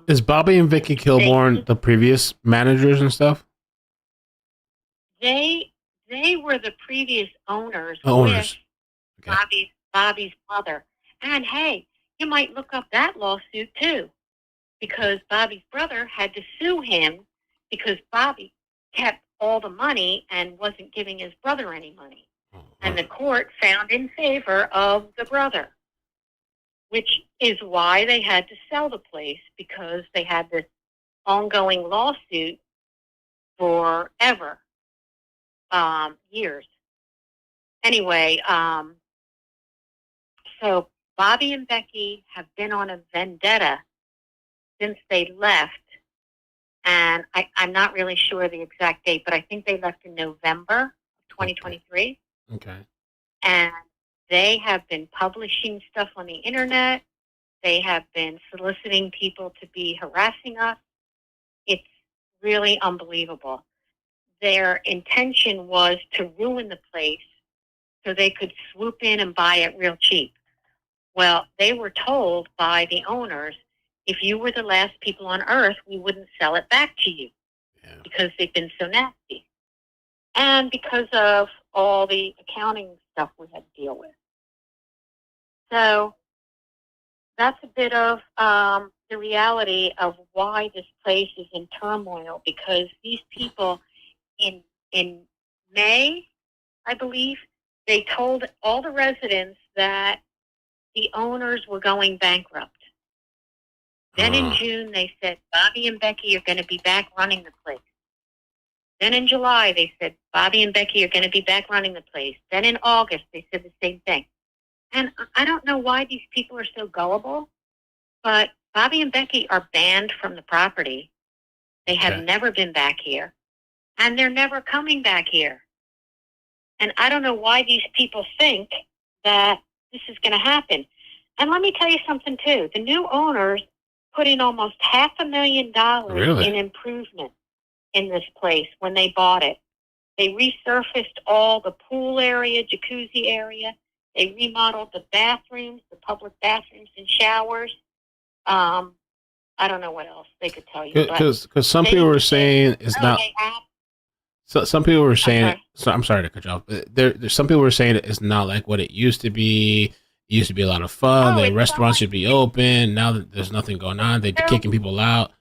Is Bobby and Vicky Kilborn the previous managers and stuff? They were the previous owners. With Bobby's mother. And hey, you might look up that lawsuit too, because Bobby's brother had to sue him because Bobby kept all the money and wasn't giving his brother any money. And the court found in favor of the brother, which is why they had to sell the place, because they had this ongoing lawsuit forever, years. Anyway, so Bobby and Becky have been on a vendetta since they left. And I'm not really sure the exact date, but I think they left in November of 2023. Okay. And they have been publishing stuff on the internet. They have been soliciting people to be harassing us. It's really unbelievable. Their intention was to ruin the place so they could swoop in and buy it real cheap. Well, they were told by the owners, if you were the last people on earth, we wouldn't sell it back to you because they've been so nasty. And because of all the accounting stuff we had to deal with. So that's a bit of the reality of why this place is in turmoil, because these people in May, I believe, they told all the residents that the owners were going bankrupt. Then in June, they said, Bobby and Becky are going to be back running the place. Then in July, they said, Bobby and Becky are going to be back running the place. Then in August, they said the same thing. And I don't know why these people are so gullible, but Bobby and Becky are banned from the property. They have never been back here, and they're never coming back here. And I don't know why these people think that this is going to happen. And let me tell you something, too. The new owners put in almost $500,000 in improvement in this place when they bought it. They resurfaced all the pool area, jacuzzi area. They remodeled the bathrooms, the public bathrooms and showers. I don't know what else they could tell you. Because some people were saying it's not. So some people were saying. I'm sorry to cut you off. There's some people were saying it's not like what it used to be. It used to be a lot of fun. The restaurants should be open. Now that there's nothing going on, they're kicking people out.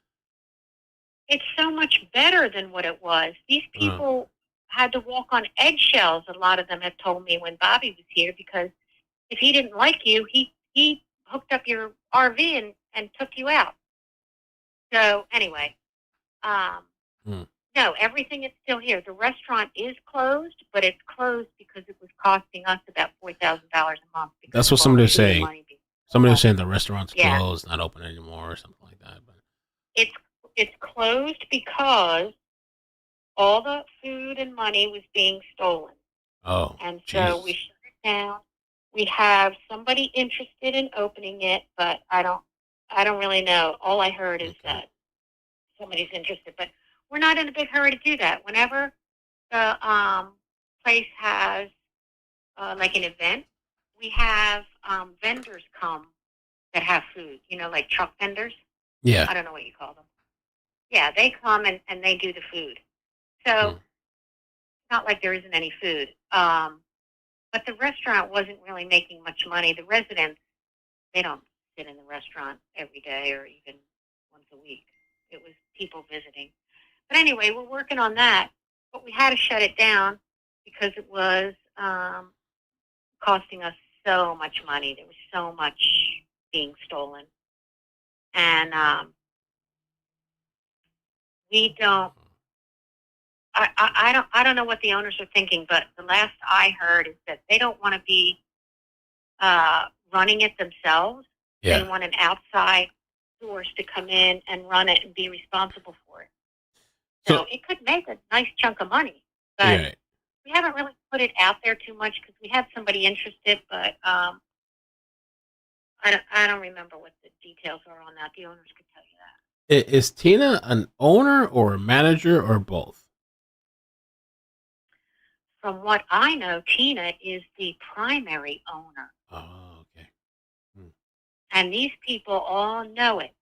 It's so much better than what it was. These people had to walk on eggshells, a lot of them have told me, when Bobby was here, because if he didn't like you, he hooked up your RV and took you out. So anyway, no, everything is still here. The restaurant is closed, but it's closed because it was costing us about $4,000 a month. That's what somebody was saying. Somebody was saying the restaurant's closed, not open anymore, or something like that. But it's closed because all the food and money was being stolen. Oh, and so we shut it down. We have somebody interested in opening it, but I don't really know. All I heard is that somebody's interested, but we're not in a big hurry to do that. Whenever the place has like an event, we have vendors come that have food, like truck vendors. Yeah. I don't know what you call them. Yeah, they come and they do the food. So it's not like there isn't any food. But the restaurant wasn't really making much money. The residents, they don't sit in the restaurant every day or even once a week. It was people visiting. But anyway, we're working on that. but we had to shut it down because it was costing us so much money. There was so much being stolen. And we don't, I don't know what the owners are thinking, but the last I heard is that they don't want to be running it themselves. Yeah. They want an outside source to come in and run it and be responsible for it. So it could make a nice chunk of money, but we haven't really put it out there too much because we had somebody interested, but I don't remember what the details are on that. The owners could tell you that. Is Tina an owner or a manager or both? From what I know, Tina is the primary owner. Oh, okay. And these people all know it.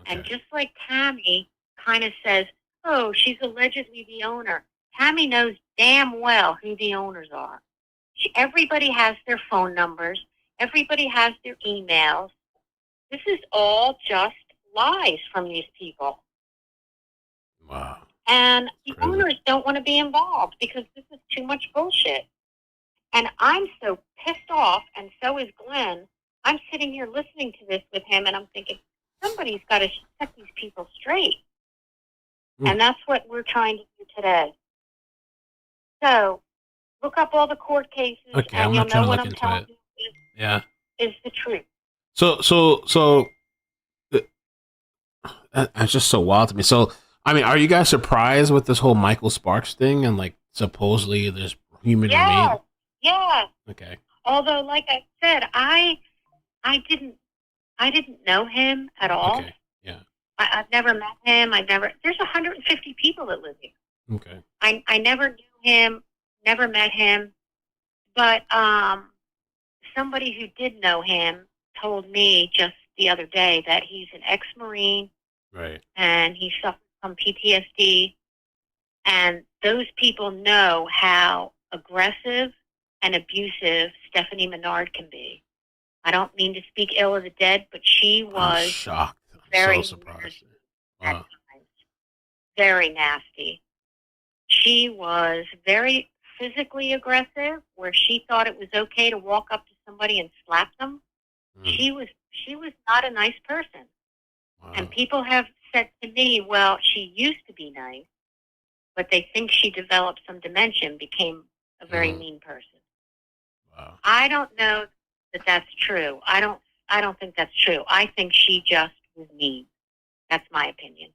Okay. And just like Tammy kind of says, oh, she's allegedly the owner. Tammy knows damn well who the owners are. Everybody has their phone numbers. Everybody has their emails. This is all just lies from these people. Wow. And the owners don't want to be involved because this is too much bullshit. And I'm so pissed off, and so is Glenn. I'm sitting here listening to this with him, and I'm thinking, somebody's got to set these people straight. And that's what we're trying to do today. So, look up all the court cases, and you'll know what I'm telling you is the truth. So that's just so wild to me. So, I mean, are you guys surprised with this whole Michael Sparks thing and like supposedly there's human remains? Yeah. Okay. Although, like I said, I didn't know him at all. Okay. Yeah. I've never met him. There's 150 people that live here. Okay. I never knew him, never met him, but somebody who did know him told me just the other day that he's an ex-Marine. Right. And he suffered from PTSD. And those people know how aggressive and abusive Stephanie Menard can be. I don't mean to speak ill of the dead, but she was shocked. Very so surprised. At times. Very nasty. She was very physically aggressive, where she thought it was okay to walk up to somebody and slap them. She was not a nice person. Wow. And people have said to me, well, she used to be nice, but they think she developed some dementia and became a very mean person. Wow. I don't know that that's true. I don't think that's true. I think she just was mean. That's my opinion.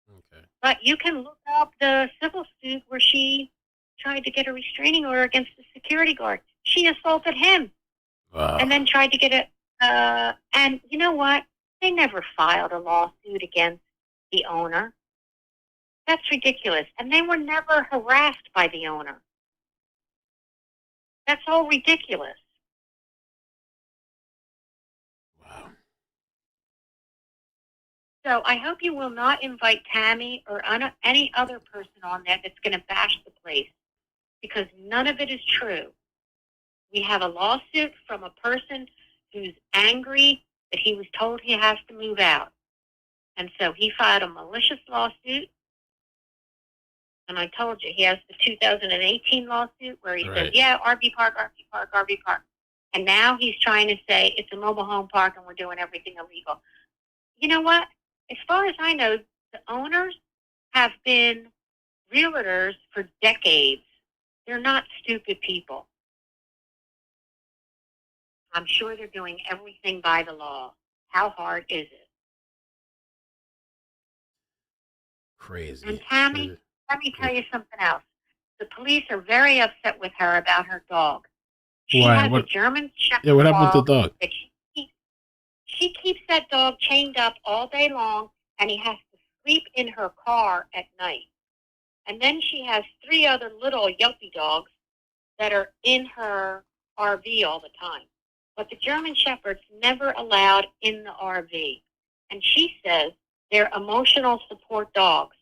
Okay. But you can look up the civil suit where she tried to get a restraining order against the security guard. She assaulted him. Wow. And then tried to get it. And you know what? They never filed a lawsuit against the owner. That's ridiculous. And they were never harassed by the owner. That's all ridiculous. Wow. So I hope you will not invite Tammy or any other person on there that's going to bash the place, because none of it is true. We have a lawsuit from a person who's angry that he was told he has to move out. And so he filed a malicious lawsuit. And I told you, he has the 2018 lawsuit where he says, yeah, RV park, RV park, RV park. And now he's trying to say it's a mobile home park and we're doing everything illegal. You know what? As far as I know, the owners have been realtors for decades. They're not stupid people. I'm sure they're doing everything by the law. How hard is it? Crazy. And Tammy, let me tell you something else. The police are very upset with her about her dog. She has a German Shepherd. Yeah, what happened with the dog? She keeps that dog chained up all day long, and he has to sleep in her car at night. And then she has 3 other little yuppie dogs that are in her RV all the time. But the German Shepherd's never allowed in the RV. And she says they're emotional support dogs.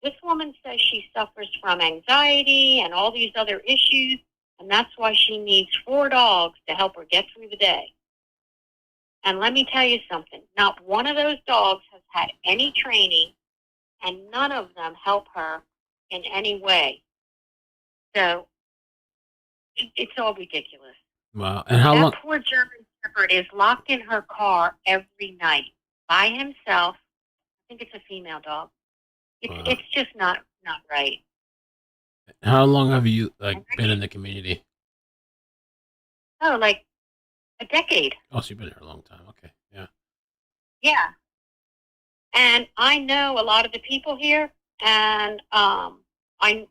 This woman says she suffers from anxiety and all these other issues, and that's why she needs 4 dogs to help her get through the day. And let me tell you something. Not one of those dogs has had any training, and none of them help her in any way. So it's all ridiculous. Wow. And how that long? That poor German Shepherd is locked in her car every night by himself. I think it's a female dog. It's just not right. How long have you been in the community? Oh, like a decade. Oh, so you've been here a long time. Okay, yeah. Yeah. And I know a lot of the people here, and I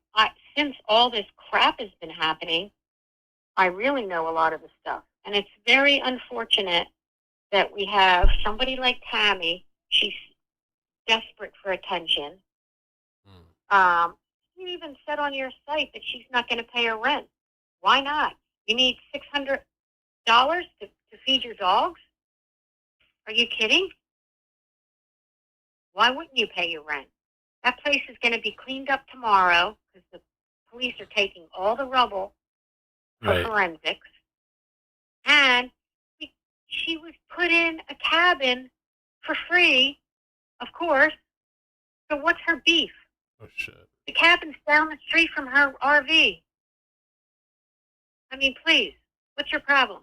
since all this crap has been happening, I really know a lot of the stuff. And it's very unfortunate that we have somebody like Tammy. She's desperate for attention. You even said on your site that she's not going to pay her rent. Why not? You need $600 to feed your dogs? Are you kidding? Why wouldn't you pay your rent? That place is going to be cleaned up tomorrow because the police are taking all the rubble for forensics. And she was put in a cabin for free, of course. So what's her beef? Oh, shit. The cabin's down the street from her RV. I mean, please, what's your problem?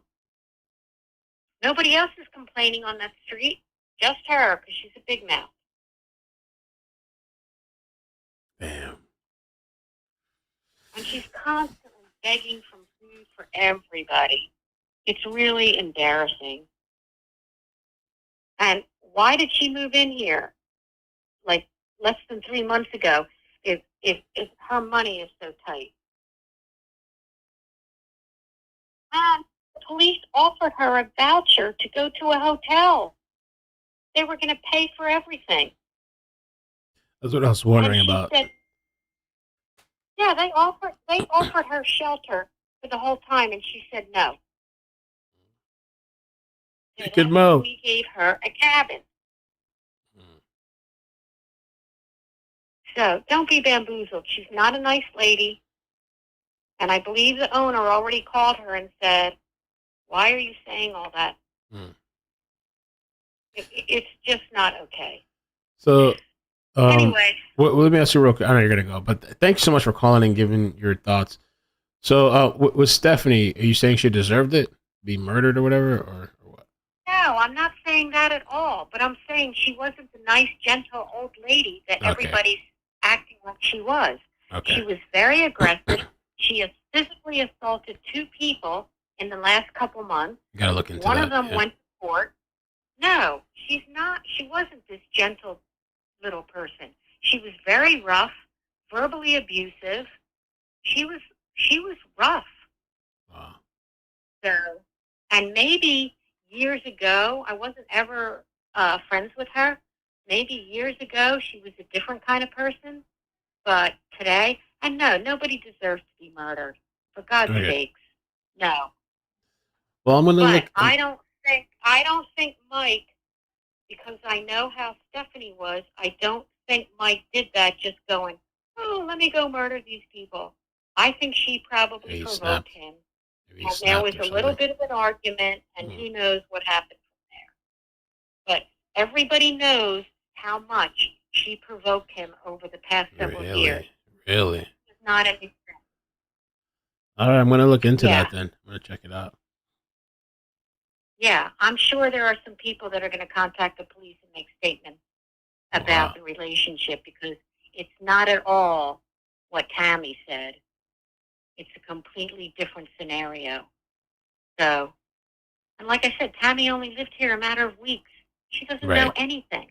Nobody else is complaining on that street, just her, because she's a big mouth. Damn. And she's constantly begging for food for everybody. It's really embarrassing. And why did she move in here, like, less than 3 months ago, if her money is so tight? And the police offered her a voucher to go to a hotel. They were going to pay for everything. That's what I was wondering about. Said, yeah, they offered her shelter for the whole time, and she said no. Good move. We gave her a cabin. So don't be bamboozled. She's not a nice lady. And I believe the owner already called her and said, why are you saying all that? It's just not okay. So, anyway. Let me ask you real quick. I know you're going to go, but thank you so much for calling and giving your thoughts. So with Stephanie, are you saying she deserved it? Be murdered or whatever? Or what? No, I'm not saying that at all. But I'm saying she wasn't the nice, gentle old lady that everybody's acting like she was. Okay. She was very aggressive. She has physically assaulted 2 people in the last couple months. You got to look into One that. of them went to court. No, she's not. She wasn't this gentle little person. She was very rough, verbally abusive. She was rough. Wow. So, and maybe years ago, I wasn't ever friends with her. Maybe years ago, she was a different kind of person. But today, and no, nobody deserves to be murdered. For God's sakes, no. Well, I'm gonna look. I don't think Mike, because I know how Stephanie was. I don't think Mike did that just going, oh, let me go murder these people. I think she probably provoked him. And there was a little bit of an argument, and who knows what happened from there. But everybody knows how much she provoked him over the past several years. Really? It's not anything. All right, I'm going to look into that then. I'm going to check it out. Yeah, I'm sure there are some people that are going to contact the police and make statements about the relationship, because it's not at all what Tammy said. It's a completely different scenario. So, and like I said, Tammy only lived here a matter of weeks. She doesn't know anything.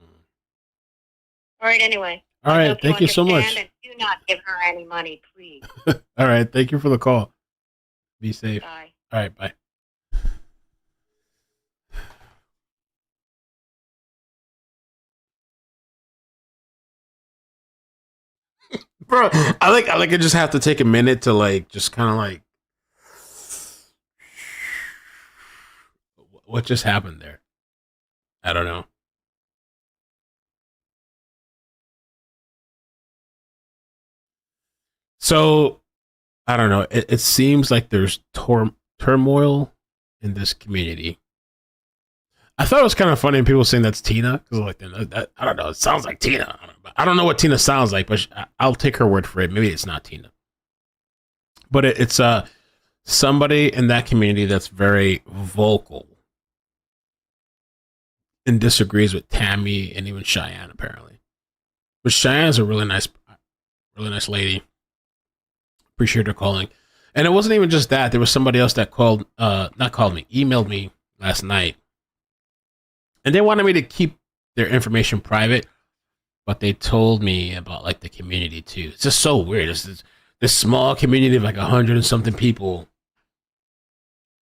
All right, anyway. All right, thank you so much. And do not give her any money, please. All right, thank you for the call. Be safe. Bye. All right, bye. Bro, I just have to take a minute to just kind of what just happened there? I don't know. So, I don't know. It seems like there's turmoil in this community. I thought it was kind of funny people saying that's Tina, because I don't know. It sounds like Tina. I don't know what Tina sounds like, but I'll take her word for it. Maybe it's not Tina. but it's somebody in that community that's very vocal and disagrees with Tammy and even Cheyenne, apparently. But Cheyenne is a really nice lady. Appreciate her calling. And it wasn't even just that. There was somebody else that emailed me last night. And they wanted me to keep their information private, but they told me about like the community too. It's just so weird. It's this small community of like 100 and something people.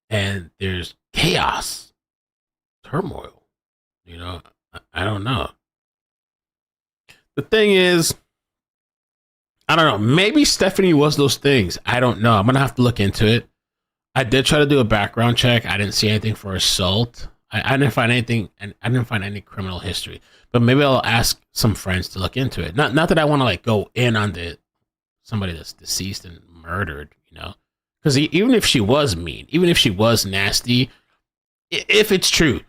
And there's chaos, turmoil. You know, I don't know. The thing is, I don't know. Maybe Stephanie was those things. I don't know. I'm going to have to look into it. I did try to do a background check. I didn't see anything for assault. I didn't find anything, and I didn't find any criminal history. But maybe I'll ask some friends to look into it. Not that I want to like go in on somebody that's deceased and murdered, you know? Because even if she was mean, even if she was nasty, if it's true,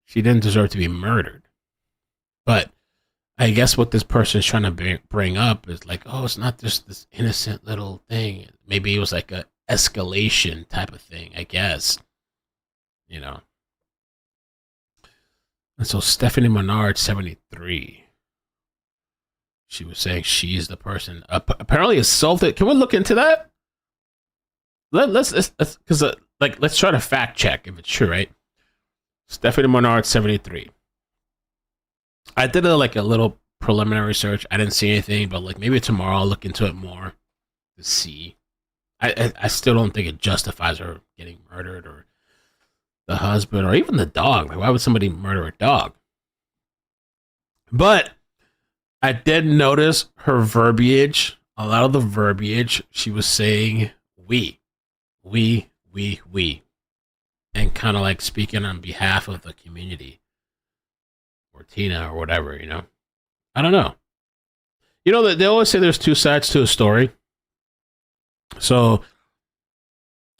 she didn't deserve to be murdered. But I guess what this person is trying to bring up is like, oh, it's not just this innocent little thing. Maybe it was like a escalation type of thing, I guess. You know. And so Stephanie Menard, 73. She was saying she's the person apparently assaulted. Can we look into that? Let's because let's try to fact check if it's true, right? Stephanie Menard, 73. I did a little preliminary search. I didn't see anything, but like maybe tomorrow I'll look into it more to see. I still don't think it justifies her getting murdered or the husband or even the dog. Like, why would somebody murder a dog? But I did notice her verbiage. A lot of the verbiage, she was saying we, and kind of like speaking on behalf of the community or Tina or whatever, you know. I don't know. You know, they always say there's two sides to a story. So,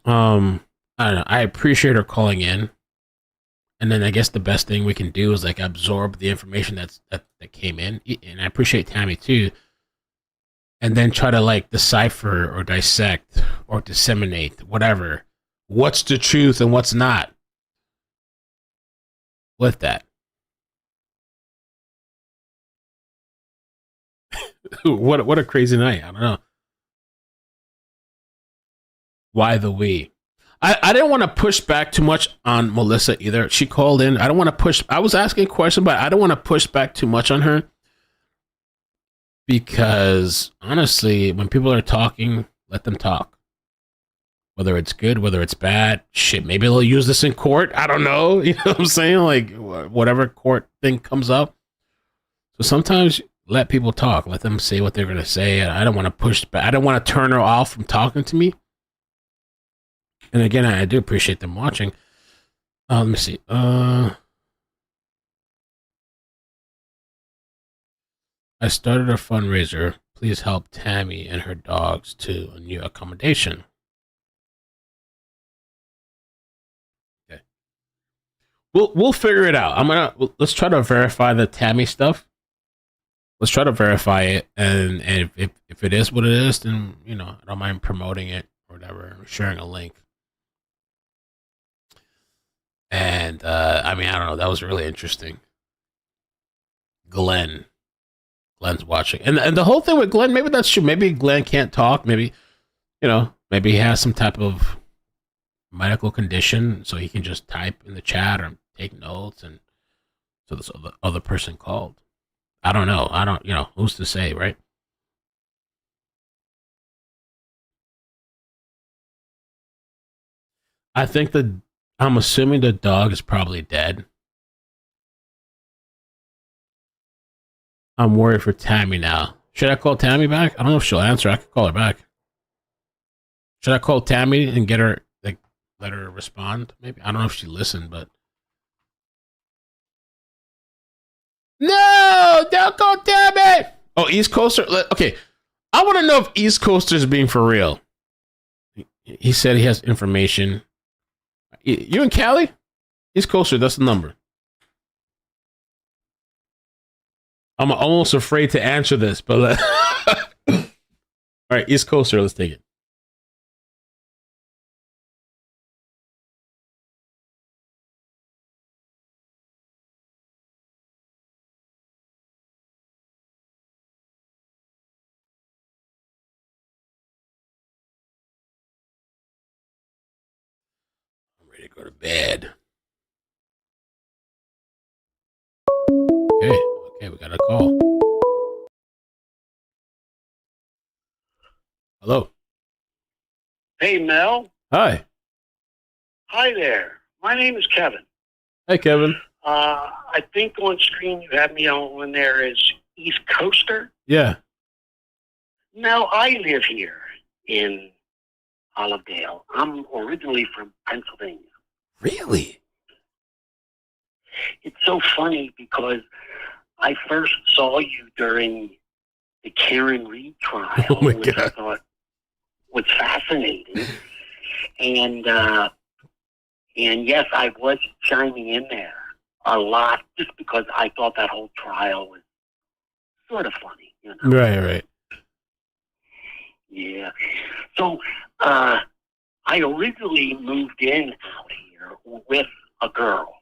I don't know. I appreciate her calling in. And then I guess the best thing we can do is like absorb the information that came in. And I appreciate Tammy too. And then try to like decipher or dissect or disseminate whatever. What's the truth and what's not with that. What a crazy night. I don't know. Why the we? I didn't want to push back too much on Melissa either. She called in. I don't want to push. I was asking a question, but I don't want to push back too much on her. Because honestly, when people are talking, let them talk. Whether it's good, whether it's bad, shit, maybe they'll use this in court. I don't know. You know what I'm saying? Like, whatever court thing comes up. So sometimes let people talk. Let them say what they're going to say. I don't want to push back. I don't want to turn her off from talking to me. And again, I do appreciate them watching. Let me see. I started a fundraiser. Please help Tammy and her dogs to a new accommodation. Okay. We'll figure it out. Let's try to verify the Tammy stuff. Let's try to verify it, and if it is what it is, then you know I don't mind promoting it or whatever, sharing a link. And I mean, I don't know. That was really interesting. Glenn's watching, and the whole thing with Glenn. Maybe that's true. Maybe Glenn can't talk. Maybe, you know, maybe he has some type of medical condition, so he can just type in the chat or take notes, and so this other person called. I don't know. You know, who's to say, right? I'm assuming the dog is probably dead. I'm worried for Tammy now. Should I call Tammy back? I don't know if she'll answer. I could call her back. Should I call Tammy and get her, like, let her respond? Maybe. I don't know if she listened, but. No! Don't call Tammy! Oh, East Coaster? Okay. I want to know if East Coaster is being for real. He said he has information. You in Cali? East Coaster, that's the number. I'm almost afraid to answer this, but all right, East Coaster, let's take it. go to bed. Okay, we got a call. Hello. Hey, Mel. Hi. Hi there. My name is Kevin. Hey, Kevin. I think on screen you have me on there as East Coaster. Yeah. Now, I live here in Olivedale. I'm originally from Pennsylvania. Really? It's so funny because I first saw you during the Karen Reed trial, Oh my which I God. thought was fascinating. And yes, I was chiming in there a lot just because I thought that whole trial was sort of funny, you know. Right. Yeah. So I originally moved in out here with a girl.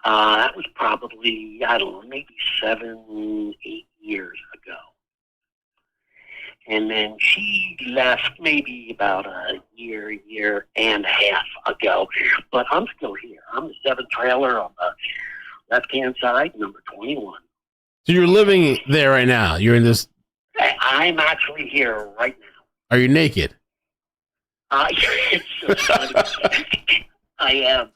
That was probably, I don't know, maybe 7, 8 years ago. And then she left maybe about a year and a half ago. But I'm still here. I'm the 7th trailer on the left-hand side, number 21. So you're living there right now. You're in this. I'm actually here right now. Are you naked? It's so funny. I am.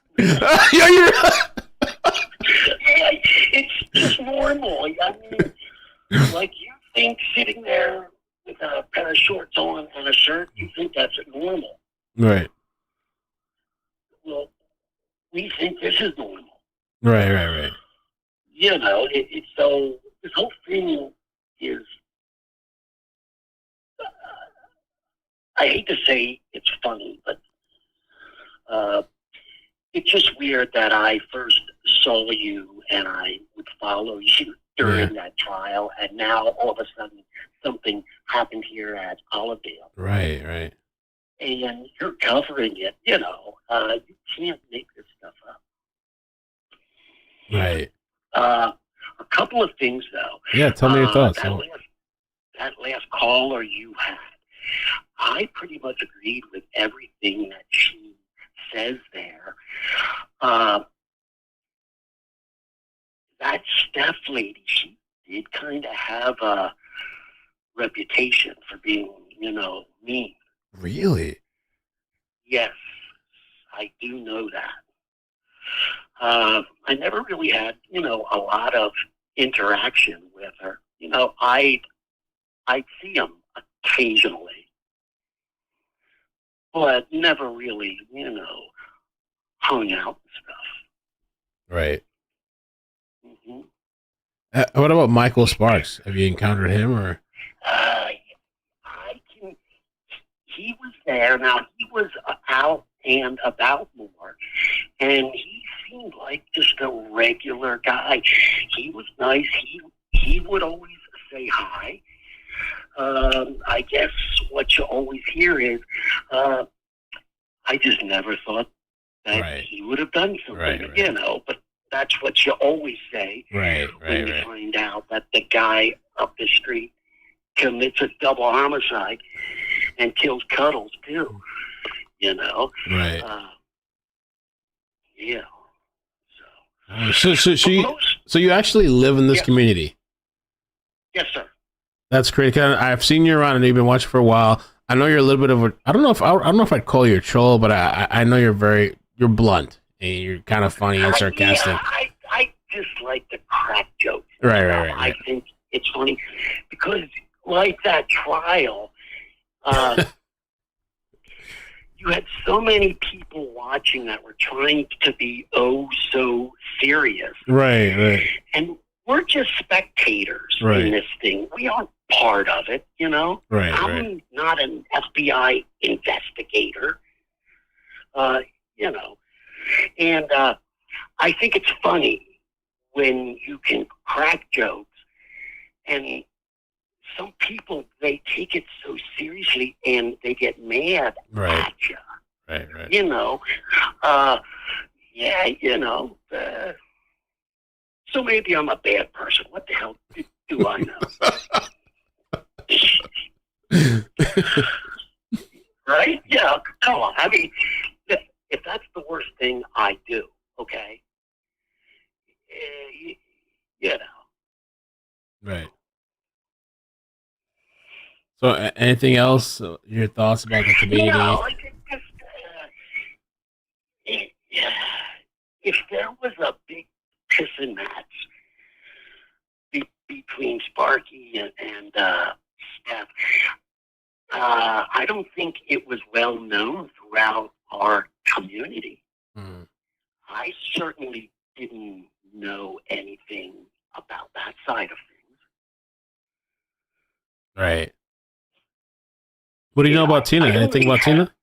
It's just normal. I mean, like you think sitting there with a pair of shorts on and a shirt, you think that's normal. Right. Well, we think this is normal. Right. You know, it's so, this whole thing is, I hate to say it's funny, but it's just weird that I first saw you and I would follow you during that trial, and now all of a sudden something happened here at Olivedale. Right. And you're covering it, you know. You can't make this stuff up. Right. A couple of things, though. Yeah, tell me your thoughts. That last caller you had, I pretty much agreed with everything that she says there. That Steph lady, she did kind of have a reputation for being, you know, mean. Really? Yes, I do know that. I never really had, you know, a lot of interaction with her. You know, I'd see them occasionally, but never really, you know, hung out and stuff. Right. Mm-hmm. What about Michael Sparks? Have you encountered him or? He was there. Now, he was out and about more, and he seemed like just a regular guy. He was nice. He would always say hi. I guess what you always hear is, I just never thought that he would have done something, you know, but that's what you always say when you find out that the guy up the street commits a double homicide and kills Cuddles too, you know. Right. Yeah. So you actually live in this community? Yes, sir. That's great. I've seen you around and you've been watching for a while. I know you're a little bit of a. I don't know if I'd call you a troll, but I know you're blunt and you're kind of funny and sarcastic. I just like the crack jokes. Right. I think it's funny because, like that trial, you had so many people watching that were trying to be so serious. Right. And we're just spectators in this thing. We aren't part of it, you know? I'm not an FBI investigator, you know. And I think it's funny when you can crack jokes and some people, they take it so seriously and they get mad at you. Right. You know, you know. So maybe I'm a bad person. What the hell do I know? Right? Yeah, come on. I mean, if that's the worst thing I do, okay, you know. Right. So, anything else? Your thoughts about the community? No, like it just, if there was a big pissing match between Sparky and Steph, I don't think it was well known throughout our community. Mm. I certainly didn't know anything about that side of things. Right. What do you know about Tina? Anything about Tina?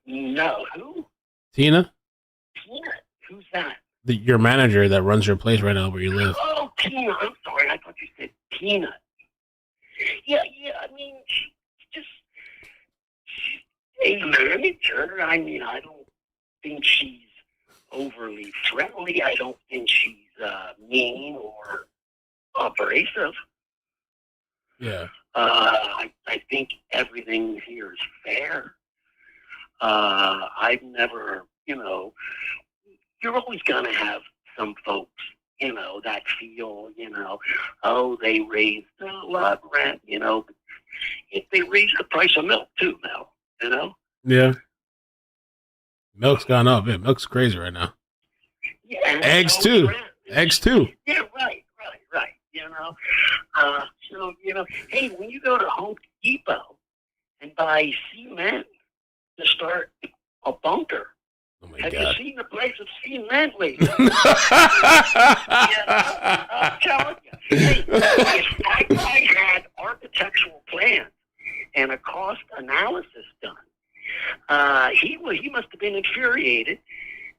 No. Who? Tina? Tina? Who's that? Your manager that runs your place right now where you live. Oh, Tina. I'm sorry. I thought you said Tina. Yeah. I mean, she's a manager. I mean, I don't think she's overly friendly. I don't think she's mean or abrasive. Yeah. I think everything here is fair. I've never, you're always going to have some folks, that feel, oh, they raised a lot of rent, if they raise the price of milk too now, Yeah. Milk's gone up. Yeah, milk's crazy right now. Yeah. Eggs too. Eggs too. Yeah, right. So, hey, when you go to Home Depot and buy cement to start a bunker, have God. you seen the price of cement lately? I'm telling you. Hey, if that guy had architectural plans and a cost analysis done, he must have been infuriated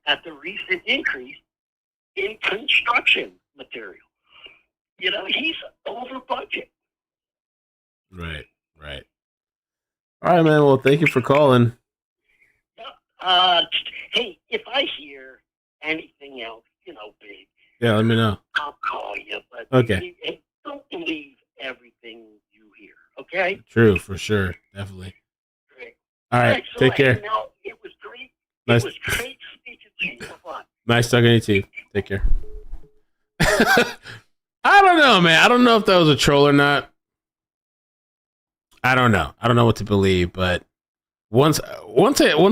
at the recent increase in construction material. He's over budget. Right. All right, man. Well, thank you for calling. Hey, if I hear anything else, big, Yeah, let me know. I'll call you. But Okay. hey, don't believe everything you hear, okay? True, for sure. Definitely. Great. All right. So, Take care. Now, it was great. Nice. It was great speaking to you. Bye-bye. Nice talking to you too. Take care. I don't know, man. I don't know if that was a troll or not. I don't know. I don't know what to believe, but once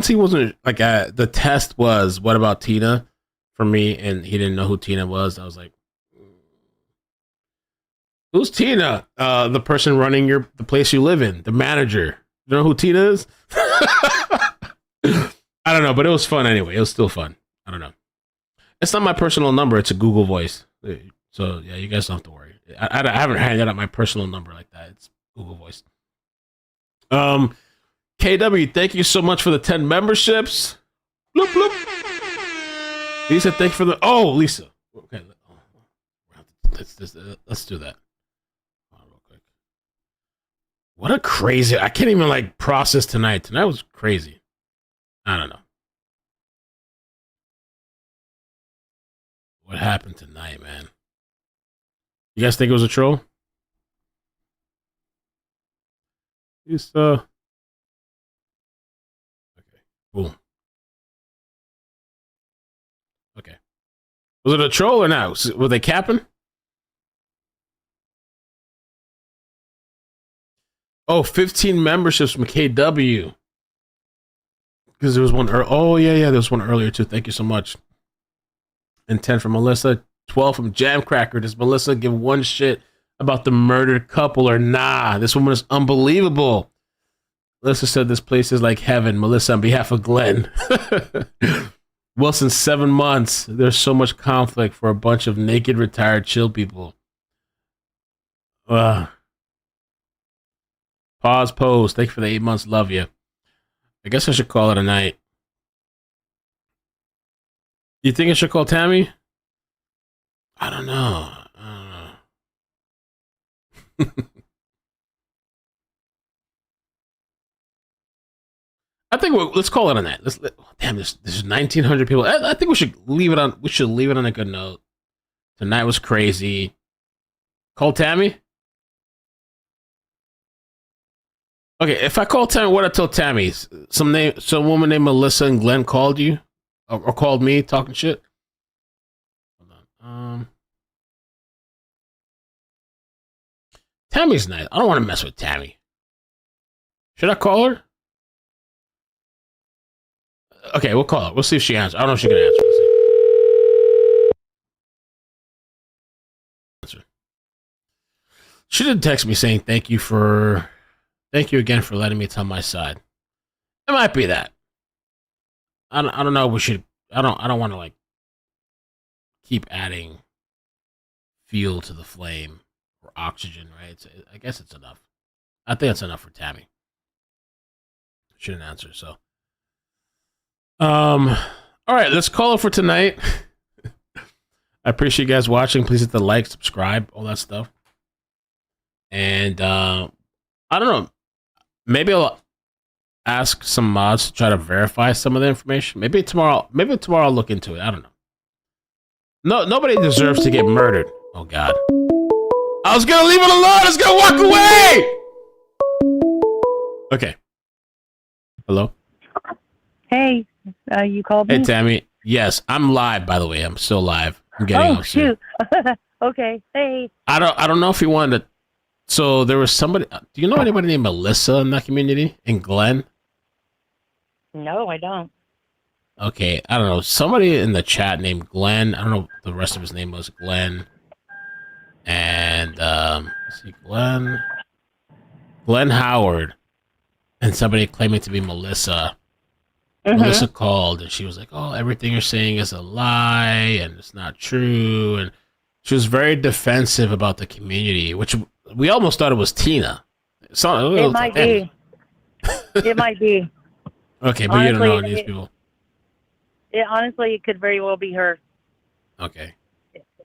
he wasn't like the test was, what about Tina for me, and he didn't know who Tina was. I was like, who's Tina? The person running the place you live in, the manager. You know who Tina is? I don't know, but it was fun anyway. It was still fun. I don't know. It's not my personal number. It's a Google Voice. So yeah, you guys don't have to worry. I haven't handed out my personal number like that. It's Google Voice. KW, thank you so much for the 10 memberships. Bloop, bloop. Lisa, thank you for the... Oh, Lisa. Okay. Let's do that. Real quick. What a crazy... I can't even, process tonight. Tonight was crazy. I don't know. What happened tonight, man? You guys think it was a troll? Lisa... Cool. Okay. Was it a troll or not? Were they capping? Oh, 15 memberships from KW. Because there was one. Oh, yeah. There was one earlier, too. Thank you so much. And 10 from Melissa. 12 from Jamcracker. Does Melissa give one shit about the murdered couple or nah? This woman is unbelievable. Melissa said this place is like heaven. Melissa, on behalf of Glenn. Wilson, 7 months. There's so much conflict for a bunch of naked, retired, chill people. Pause, pose. Thank you for the 8 months. Love you. I guess I should call it a night. You think I should call Tammy? I don't know. I think let's call it on that. Damn, there's 1,900 people. I think we should leave it on. We should leave it on a good note. Tonight was crazy. Call Tammy. Okay, if I call Tammy, what I tell Tammy? Some woman named Melissa and Glenn called you, or called me talking shit. Hold on. Tammy's nice. I don't want to mess with Tammy. Should I call her? Okay, we'll call her. We'll see if she answers. I don't know if she can answer. She did text me saying thank you again for letting me tell my side. It might be that. I don't know. I don't want to like keep adding fuel to the flame or oxygen, right? I guess it's enough. I think it's enough for Tammy. She didn't answer, so. All right, let's call it for tonight. I appreciate you guys watching. Please hit the like, subscribe, all that stuff. And I don't know. Maybe I'll ask some mods to try to verify some of the information. Maybe tomorrow I'll look into it. I don't know. No, nobody deserves to get murdered. Oh God. I was gonna leave it alone. I was gonna walk away. Okay. Hello? Hey, you called me? Hey Tammy. Yes, I'm live, by the way. I'm still live. I'm getting Oh shoot. Okay. Hey. I don't know if you wanted to. So there was somebody. Do you know anybody named Melissa in that community? In Glen? No, I don't. Okay, I don't know. Somebody in the chat named Glenn. I don't know what the rest of his name was. Glenn. And let's see, Glenn Howard. And somebody claiming to be Melissa. Mm-hmm. Melissa called and she was like, "Oh, everything you're saying is a lie and it's not true." And she was very defensive about the community, which we almost thought it was Tina. It might be. It might be. Okay, but honestly, you don't know these people. Honestly, it could very well be her. Okay.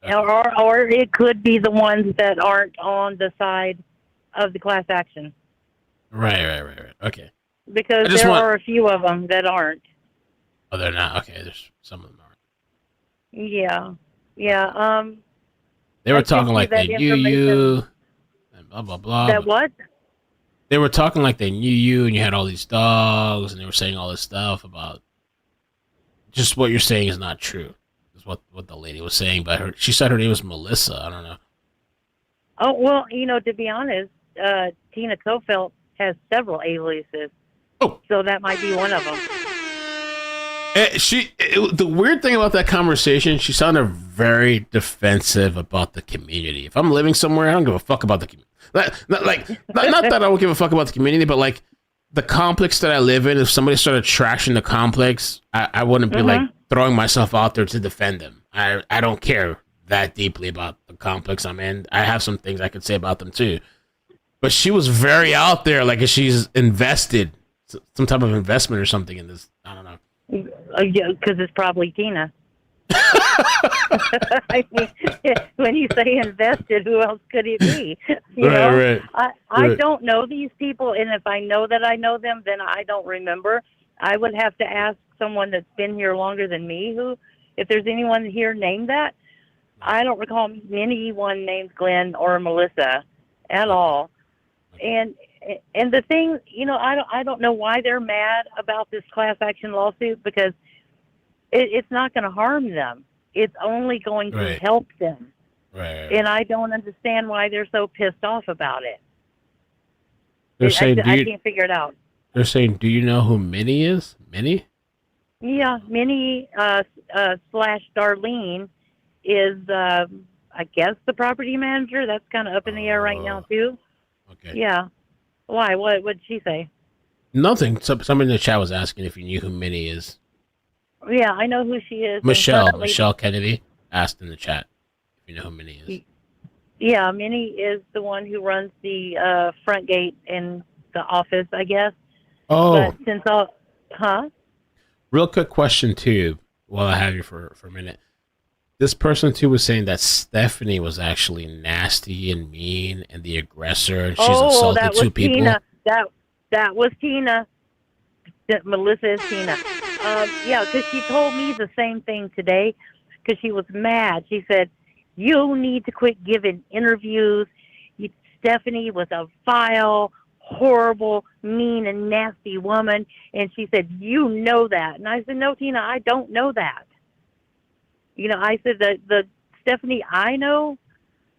Or it could be the ones that aren't on the side of the class action. Right. Okay. Because there are a few of them that aren't. Oh, they're not? Okay, there's some of them aren't. Yeah. They were talking like they knew you, and blah, blah, blah. That what? They were talking like they knew you, and you had all these dogs, and they were saying all this stuff about just what you're saying is not true. Is what the lady was saying, but she said her name was Melissa. I don't know. Oh, well, to be honest, Tina Kofelt has several aliases. Oh. So that might be one of them. The weird thing about that conversation, she sounded very defensive about the community. If I'm living somewhere, I don't give a fuck about the community. Not that I don't give a fuck about the community, but like the complex that I live in, if somebody started trashing the complex, I wouldn't be like throwing myself out there to defend them. I don't care that deeply about the complex I'm in. I have some things I could say about them too. But she was very out there, like she's invested, some type of investment or something in this. I don't know. Yeah, because it's probably Tina. I mean, when you say invested, who else could it be? Right. I don't know these people, and if I know that I know them, then I don't remember. I would have to ask someone that's been here longer than me, if there's anyone here named that. I don't recall anyone named Glenn or Melissa at all. And the thing, I don't know why they're mad about this class action lawsuit, because it's not going to harm them. It's only going to help them. Right. And I don't understand why they're so pissed off about it. They're saying, I can't figure it out. They're saying, do you know who Minnie is? Minnie? Yeah, Minnie slash Darlene is, I guess, the property manager. That's kind of up in the air right now, too. Okay. Yeah. Why? What did she say? Nothing. Somebody in the chat was asking if you knew who Minnie is. Yeah, I know who she is. Michelle Kennedy asked in the chat if you know who Minnie is. Yeah, Minnie is the one who runs the front gate in the office, I guess. Oh. But Real quick question, too, while I have you for a minute. This person, too, was saying that Stephanie was actually nasty and mean and the aggressor, and she's assaulted two people. Tina. That was Tina. Melissa is Tina. Yeah, because she told me the same thing today, because she was mad. She said, "You need to quit giving interviews. Stephanie was a vile, horrible, mean, and nasty woman. And she said, you know that. And I said, no, Tina, I don't know that. You know, I said the Stephanie I know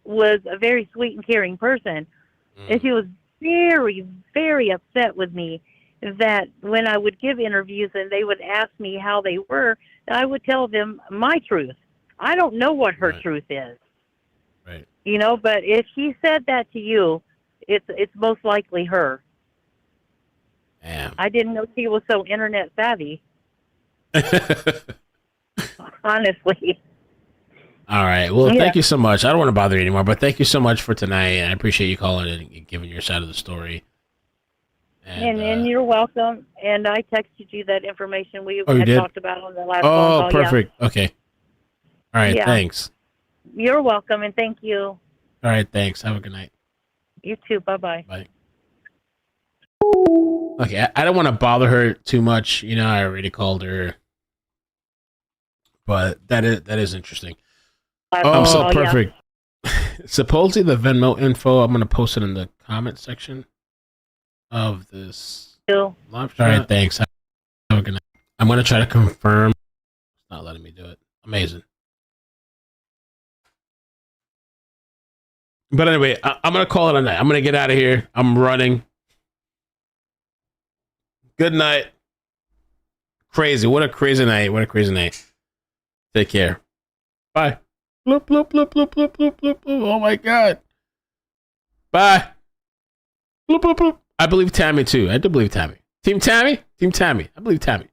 was a very sweet and caring person. And she was very, very upset with me that when I would give interviews and they would ask me how they were, I would tell them my truth. I don't know what her truth is. Right. You know, but if she said that to you, it's most likely her. Damn. I didn't know she was so internet savvy. Honestly. All right. Well, thank you so much. I don't want to bother you anymore, but thank you so much for tonight. I appreciate you calling and giving your side of the story. And you're welcome. And I texted you that information we had talked about on the last phone call. Oh, perfect. Yeah. Okay. All right. Thanks. You're welcome, and thank you. All right. Thanks. Have a good night. You too. Bye-bye. Bye. Okay. I don't want to bother her too much. You know, I already called her. But that is interesting. So perfect. Yeah. Supposedly the Venmo info, I'm going to post it in the comment section of this live chat. All right, thanks. Have a good night. I'm going to try to confirm. It's not letting me do it. Amazing. But anyway, I'm going to call it a night. I'm going to get out of here. I'm running. Good night. Crazy. What a crazy night. What a crazy night. Take care. Bye. Bloop, bloop, bloop, bloop, bloop, bloop, bloop, bloop. Oh my God. Bye. Bloop, bloop, bloop. I believe Tammy too. I do believe Tammy. Team Tammy? Team Tammy. I believe Tammy.